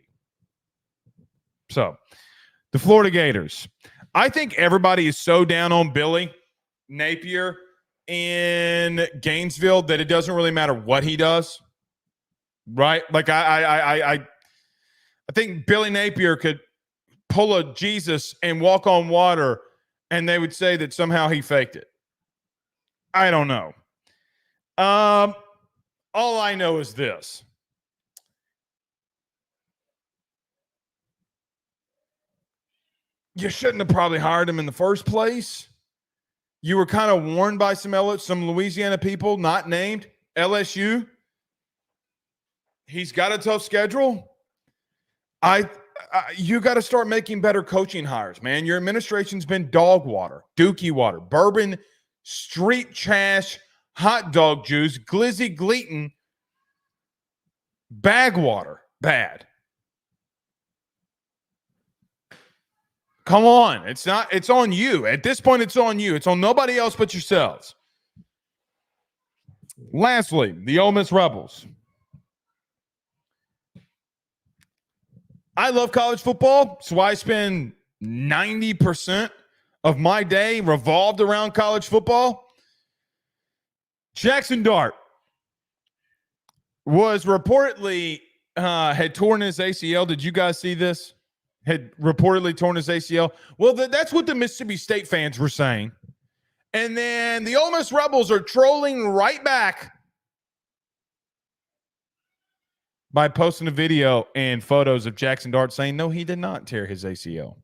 So, the Florida Gators. I think everybody is so down on Billy Napier in Gainesville that it doesn't really matter what he does, right? Like I think Billy Napier could pull a Jesus and walk on water, and they would say that somehow he faked it. I don't know. All I know is this. You shouldn't have probably hired him in the first place. You were kind of warned by some Louisiana people, not named LSU. He's got a tough schedule. You got to start making better coaching hires, man. Your administration's been dog water, dookie water, bourbon, street trash, hot dog juice, glizzy gleaton, bag water, bad. Come on. It's on you. At this point, it's on you. It's on nobody else but yourselves. Lastly, the Ole Miss Rebels. I love college football, so I spend 90% of my day revolved around college football. Jackson Dart. was reportedly had torn his ACL. Did you guys see this? Had reportedly torn his ACL. Well, that's what the Mississippi State fans were saying. And then the Ole Miss Rebels are trolling right back by posting a video and photos of Jackson Dart saying, no, he did not tear his ACL.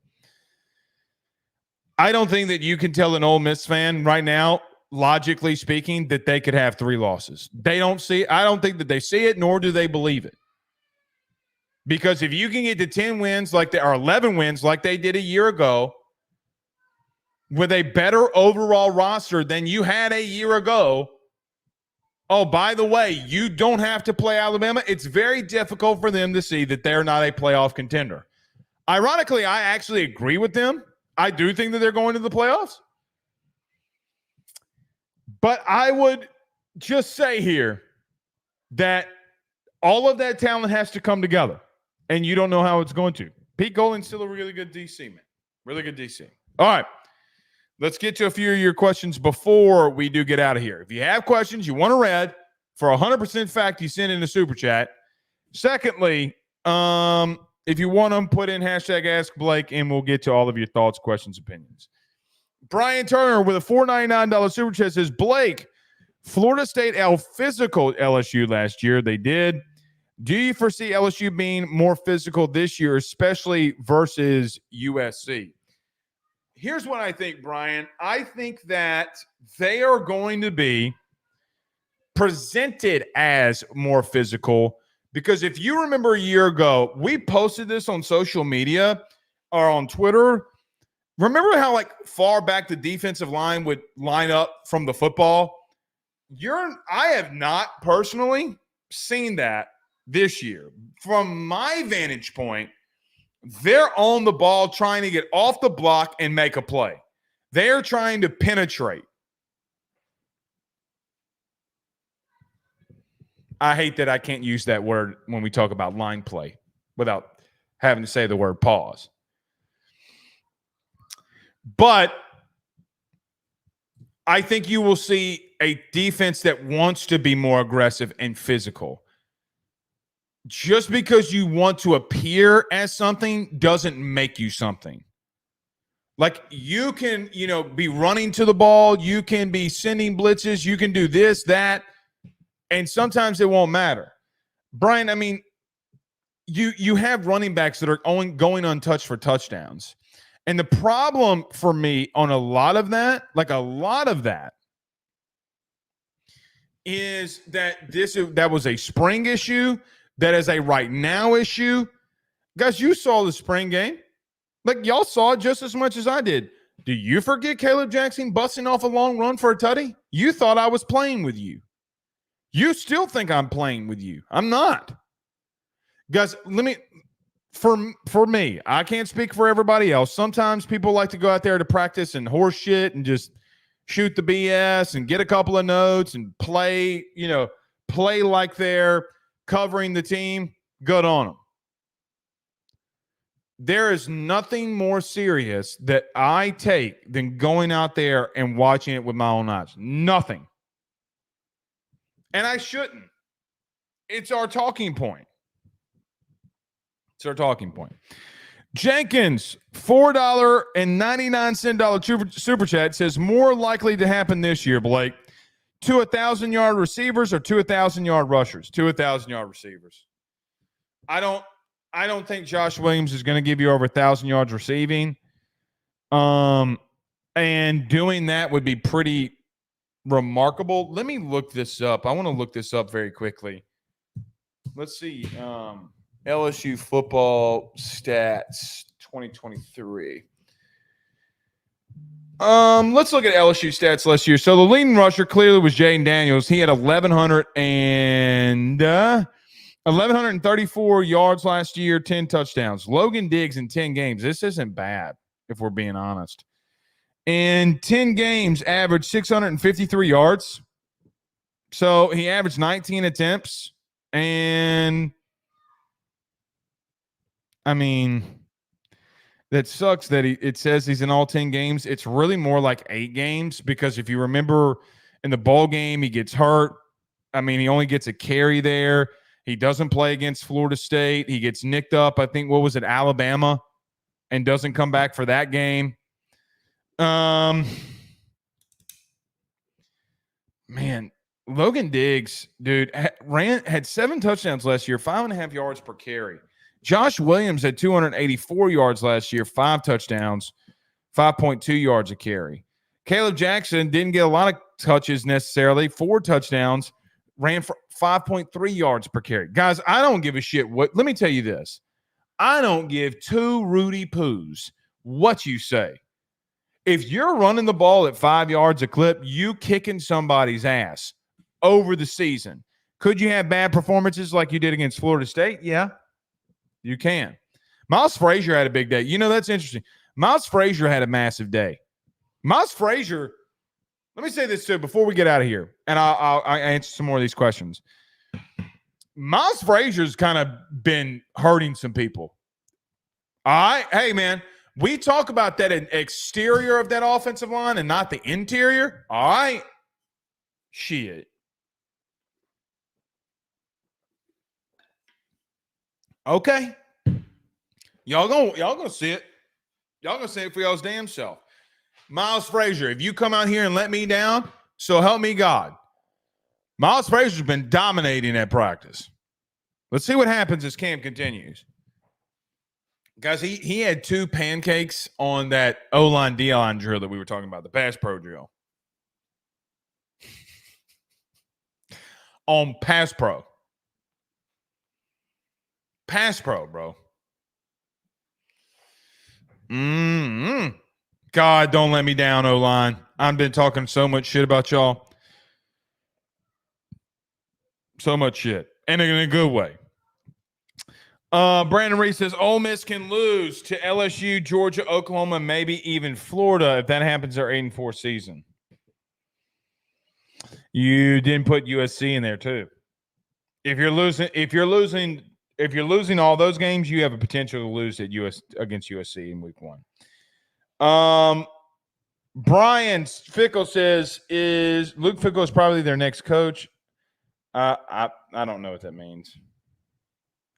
I don't think that you can tell an Ole Miss fan right now, logically speaking, that they could have 3 losses. They don't see it. I don't think that they see it, nor do they believe it. Because if you can get to 10 wins or 11 wins like they did a year ago with a better overall roster than you had a year ago, oh, by the way, you don't have to play Alabama. It's very difficult for them to see that they're not a playoff contender. Ironically, I actually agree with them. I do think that they're going to the playoffs. But I would just say here that all of that talent has to come together, and you don't know how it's going to. Pete Golding's still a really good DC, man. Really good DC. All right. Let's get to a few of your questions before we do get out of here. If you have questions you want to read, for 100% fact, you send in a super chat. Secondly, if you want them, put in hashtag Ask Blake, and we'll get to all of your thoughts, questions, opinions. Brian Turner with a $4.99 super chat says, Blake, Florida State out-physical LSU last year. They did. Do you foresee LSU being more physical this year, especially versus USC? Here's what I think, Brian. I think that they are going to be presented as more physical because if you remember a year ago, we posted this on social media or on Twitter. Remember how far back the defensive line would line up from the football? I have not personally seen that this year. From my vantage point, they're on the ball trying to get off the block and make a play. They're trying to penetrate. I hate that I can't use that word when we talk about line play without having to say the word pause. But I think you will see a defense that wants to be more aggressive and physical. Just because you want to appear as something doesn't make you something. You can, be running to the ball. You can be sending blitzes. You can do this, that. And sometimes it won't matter. Brian, I mean, you have running backs that are going untouched for touchdowns. And the problem for me on a lot of that is that that was a spring issue. That is a right now issue. Guys, you saw the spring game. Y'all saw it just as much as I did. Do you forget Caleb Jackson busting off a long run for a tutty? You thought I was playing with you. You still think I'm playing with you. I'm not. Guys, for me, I can't speak for everybody else. Sometimes people like to go out there to practice and horse shit and just shoot the BS and get a couple of notes and play like they're covering the team. Good on them. There is nothing more serious that I take than going out there and watching it with my own eyes. Nothing. And I shouldn't. It's our talking point. Jenkins, $4.99 super chat says more likely to happen this year, Blake. 2 1,000-yard receivers or 2 1,000-yard rushers? 2 1,000-yard receivers. I don't think Josh Williams is going to give you over 1,000 yards receiving. And doing that would be pretty remarkable. Let me look this up. I want to look this up very quickly. Let's see. LSU football stats 2023. Let's look at LSU stats last year. So the leading rusher clearly was Jaden Daniels. He had 1,134 yards last year, 10 touchdowns. Logan Diggs in 10 games. This isn't bad, if we're being honest. In 10 games, averaged 653 yards. So he averaged 19 attempts. And, I mean, that sucks that it says he's in all 10 games. It's really more like 8 games because if you remember in the bowl game, he gets hurt. I mean, he only gets a carry there. He doesn't play against Florida State. He gets nicked up, I think, what was it, Alabama, and doesn't come back for that game. Man, Logan Diggs, dude, had 7 touchdowns last year, 5.5 yards per carry. Josh Williams had 284 yards last year, 5 touchdowns, 5.2 yards a carry. Caleb Jackson didn't get a lot of touches necessarily, 4 touchdowns, ran for 5.3 yards per carry. Guys, I don't give a shit what. Let me tell you this. I don't give 2 Rudy Poos what you say. If you're running the ball at 5 yards a clip, you kicking somebody's ass over the season. Could you have bad performances like you did against Florida State? Yeah, you can. Miles Frazier had a big day. You know, that's interesting. Miles Frazier had a massive day. Miles Frazier, let me say this too before we get out of here, and I'll answer some more of these questions. Miles Frazier's kind of been hurting some people. All right? Hey, man, we talk about that exterior of that offensive line and not the interior. All right? Shit. Okay. Y'all gonna see it. Y'all gonna see it for y'all's damn self. Miles Frazier, if you come out here and let me down, so help me God. Miles Frazier's been dominating at practice. Let's see what happens as camp continues. Guys, he had 2 pancakes on that O-line, D-line drill that we were talking about, the pass pro drill. On pass pro. Pass pro, bro. God, don't let me down, O-line. I've been talking so much shit about y'all. So much shit. And in a good way. Brandon Reed says, Ole Miss can lose to LSU, Georgia, Oklahoma, maybe even Florida if that happens their 8-4 season. You didn't put USC in there too. If you're losing all those games, you have a potential to lose against USC in week 1. Brian Fickle says, is Luke Fickle is probably their next coach? I don't know what that means.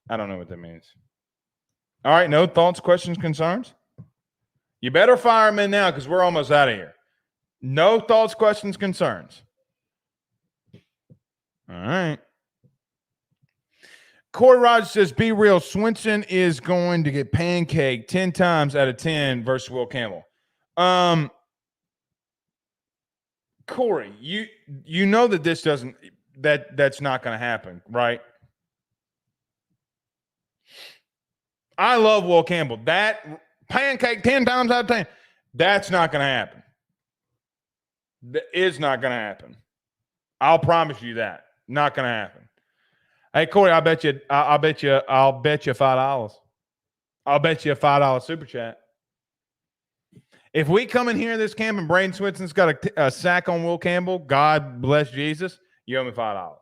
I don't know what that means. All right, no thoughts, questions, concerns? You better fire him in now because we're almost out of here. No thoughts, questions, concerns. All right. Corey Rogers says, be real, Swinson is going to get pancaked 10 times out of 10 versus Will Campbell. Corey, you know that this doesn't that's not going to happen, right? I love Will Campbell. That pancake 10 times out of 10, that's not going to happen. That is not going to happen. I'll promise you that. Not going to happen. Hey, Corey, I'll bet you $5. I'll bet you a $5 super chat. If we come in here in this camp and Braden Swinson's got a sack on Will Campbell, God bless Jesus, you owe me $5.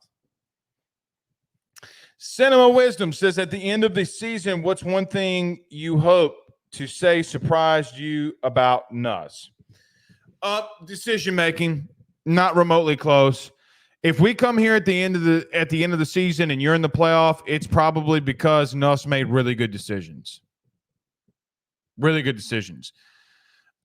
Cinema Wisdom says, at the end of the season, what's one thing you hope to say surprised you about Nuss? Decision making, not remotely close. If we come here at the end of the season and you're in the playoff, it's probably because Nuss made really good decisions. Really good decisions.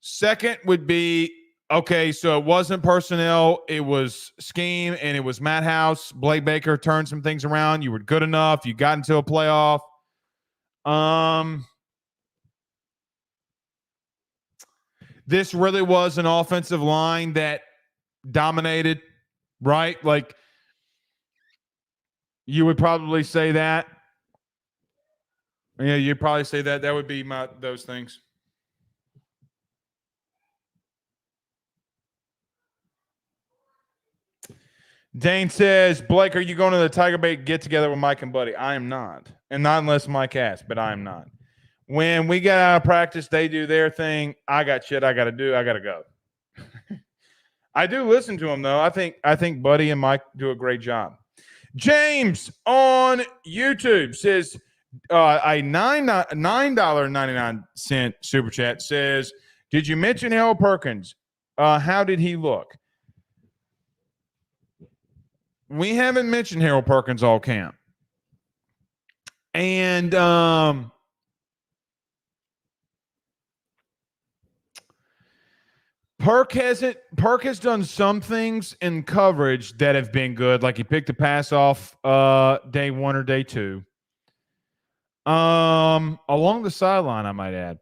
Second would be, okay, so it wasn't personnel, it was scheme, and it was Matt House. Blake Baker turned some things around. You were good enough. You got into a playoff. This really was an offensive line that dominated, right? Like, you would probably say that. Yeah, you'd probably say that. That would be those things. Dane says, Blake, are you going to the Tiger Bait get together with Mike and Buddy? I am not. And not unless Mike asks, but I am not. When we get out of practice, they do their thing. I got shit I got to do. I got to go. I do listen to them, though. I think Buddy and Mike do a great job. James on YouTube says, a $9.99 super chat says, did you mention Harold Perkins? How did he look? we haven't mentioned Harold Perkins all camp. And Perk has done some things in coverage that have been good, like he picked a pass off day 1 or day 2. Along the sideline, I might add.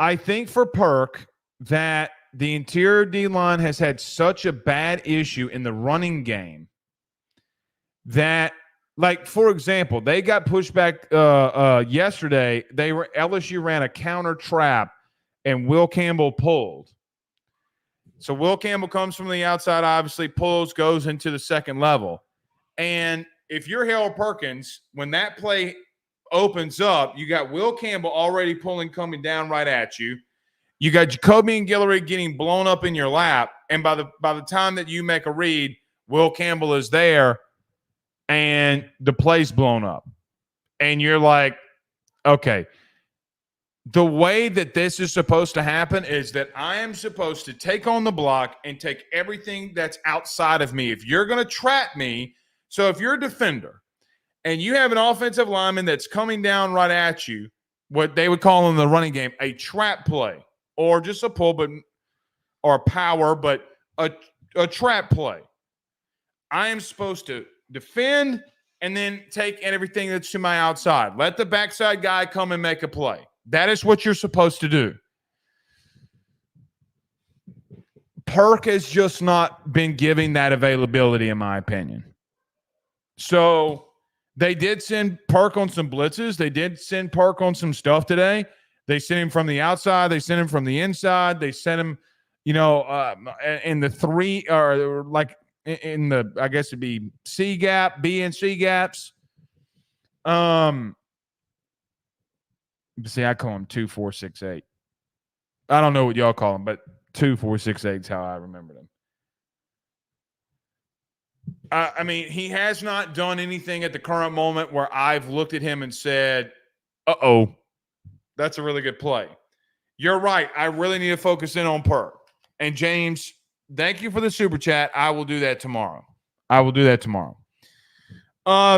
I think for Perk that the interior D-line has had such a bad issue in the running game that, like, for example, they got pushed back yesterday. LSU ran a counter trap and Will Campbell pulled. So Will Campbell comes from the outside, obviously pulls, goes into the second level. And if you're Harold Perkins, when that play opens up, you got Will Campbell already pulling, coming down right at you. You got Jacoby and Guillory getting blown up in your lap. And by the time that you make a read, Will Campbell is there and the play's blown up. And you're like, okay, the way that this is supposed to happen is that I am supposed to take on the block and take everything that's outside of me. If you're going to trap me, so if you're a defender and you have an offensive lineman that's coming down right at you, what they would call in the running game a trap play, or just a pull, or a power, but a trap play. I am supposed to defend and then take everything that's to my outside. Let the backside guy come and make a play. That is what you're supposed to do. Perk has just not been giving that availability, in my opinion. So they did send Perk on some blitzes. They did send Perk on some stuff today. They sent him from the outside. They sent him from the inside. They sent him, in the 3 or like in the, I guess it'd be C gap, B and C gaps. See, I call him 2, 4, 6, 8. I don't know what y'all call him, but 2, 4, 6, 8 is how I remember them. I mean, he has not done anything at the current moment where I've looked at him and said, uh-oh, that's a really good play. You're right. I really need to focus in on Perk. And James, thank you for the super chat. I will do that tomorrow.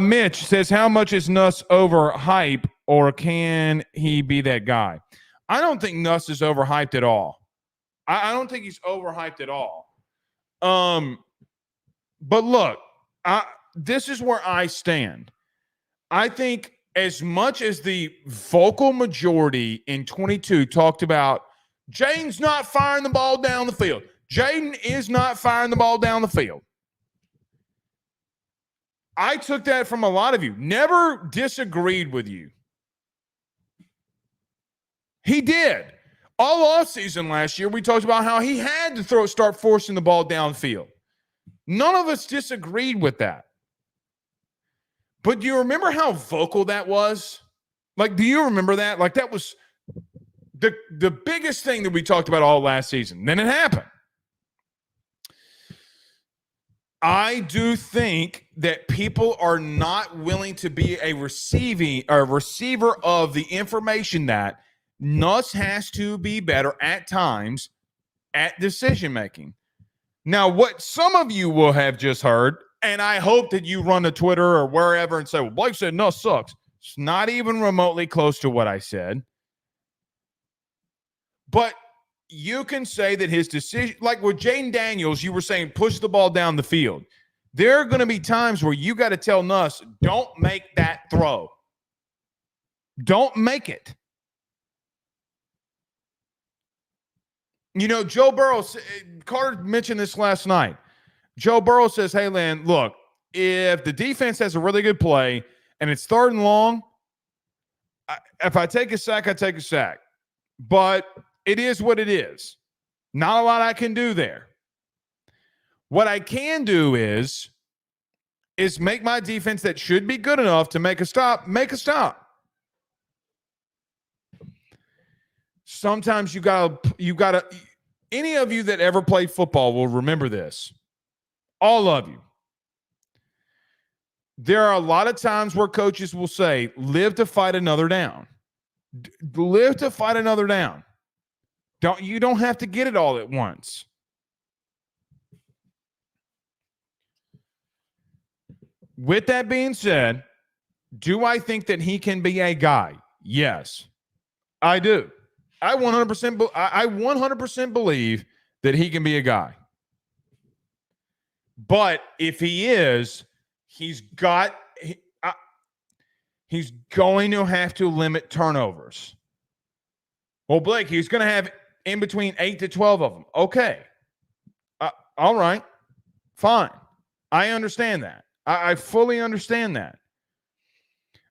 Mitch says, how much is Nuss overhyped, or can he be that guy? I don't think Nuss is overhyped at all. I don't think he's overhyped at all. But look, this is where I stand. I think as much as the vocal majority in 22 talked about Jaden's not firing the ball down the field. Jaden is not firing the ball down the field. I took that from a lot of you. Never disagreed with you. He did. All offseason last year, we talked about how he had to start forcing the ball downfield. None of us disagreed with that. But do you remember how vocal that was? Like, do you remember that? Like, that was the biggest thing that we talked about all last season. Then it happened. I do think that people are not willing to be a receiver of the information that Nuss has to be better at times at decision making. Now, what some of you will have just heard, and I hope that you run to Twitter or wherever and say, well, Blake said Nuss sucks. It's not even remotely close to what I said. But you can say that his decision, like with Jaden Daniels, you were saying push the ball down the field. There are going to be times where you got to tell Nuss, don't make that throw. Don't make it. You know, Joe Burrow, Carter mentioned this last night. Joe Burrow says, hey, Lynn, look, if the defense has a really good play and it's 3rd and long, if I take a sack, I take a sack. But it is what it is. Not a lot I can do there. What I can do is make my defense that should be good enough to make a stop. Sometimes you gotta, any of you that ever played football will remember this. All of you. There are a lot of times where coaches will say, live to fight another down. Live to fight another down. You don't have to get it all at once. With that being said, do I think that he can be a guy? Yes, I do. I 100% believe that he can be a guy. But if he is, he's going to have to limit turnovers. Well, Blake, he's going to have in between 8 to 12 of them. Okay. All right. Fine. I understand that. I fully understand that.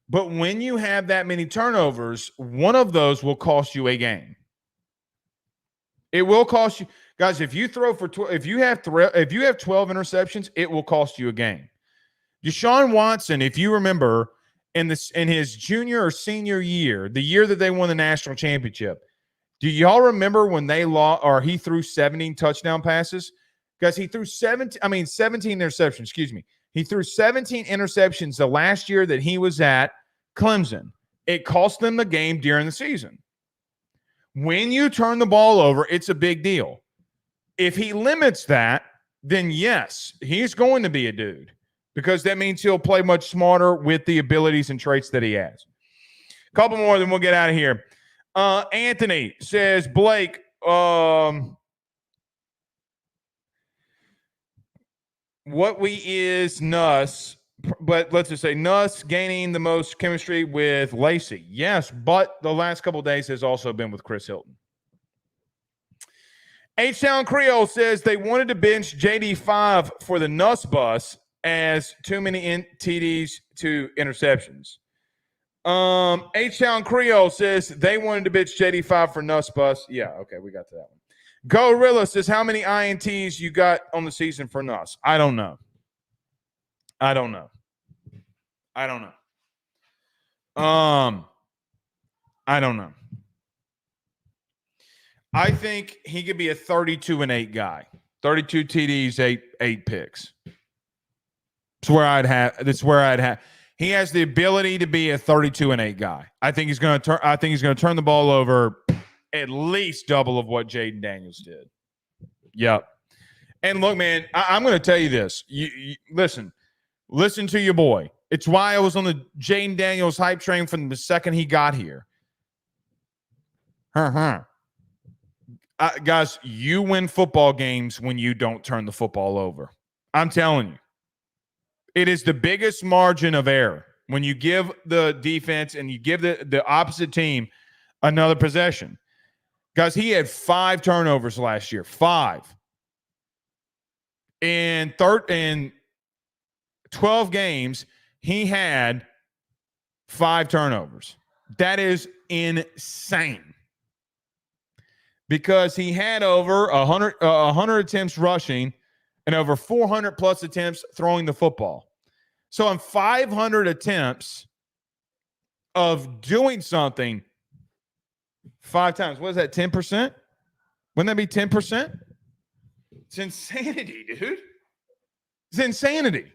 But when you have that many turnovers, one of those will cost you a game. It will cost you, guys. If you throw for if you have 12 interceptions, it will cost you a game. Deshaun Watson, if you remember, in his junior or senior year, the year that they won the national championship, do y'all remember when they he threw 17 touchdown passes? Guys, he threw 17 interceptions. Excuse me. He threw 17 interceptions the last year that he was at Clemson. It cost them the game during the season. When you turn the ball over, it's a big deal. If he limits that, then yes, he's going to be a dude because that means he'll play much smarter with the abilities and traits that he has. A couple more, then we'll get out of here. Anthony says, Blake, what we is Nuss, but let's just say Nuss gaining the most chemistry with Lacey. Yes, but the last couple of days has also been with Chris Hilton. H-Town Creole says they wanted to bench JD5 for the Nuss bus as too many TDs to interceptions. H-Town Creole says they wanted to bench JD5 for Nuss bus. Yeah, okay, we got to that one. Gorilla says, how many INTs you got on the season for Nuss? I don't know. I don't know. I think he could be a 32-8 guy. 32 TDs, 8 picks. That's where I'd have. He has the ability to be a 32-8 guy. I think he's going to turn the ball over at least double of what Jaden Daniels did. Yep. And look, man, I'm going to tell you this. You listen to your boy. It's why I was on the Jaden Daniels hype train from the second he got here. Guys, you win football games when you don't turn the football over. I'm telling you. It is the biggest margin of error when you give the defense and you give the opposite team another possession. Guys, he had 5 turnovers last year. 5. In 12 games, he had 5 turnovers. That is insane. Because he had over 100 attempts rushing and over 400 plus attempts throwing the football. So in 500 attempts of doing something 5 times, what is that, 10%? Wouldn't that be 10%? It's insanity, dude. It's insanity.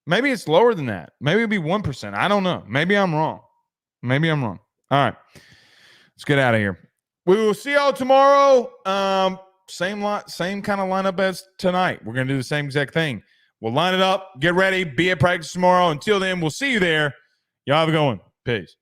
Maybe it's lower than that. Maybe it'd be 1%. I don't know. Maybe I'm wrong. All right. Let's get out of here. We will see y'all tomorrow. Same kind of lineup as tonight. We're going to do the same exact thing. We'll line it up, get ready, be at practice tomorrow. Until then, we'll see you there. Y'all have a good one. Peace.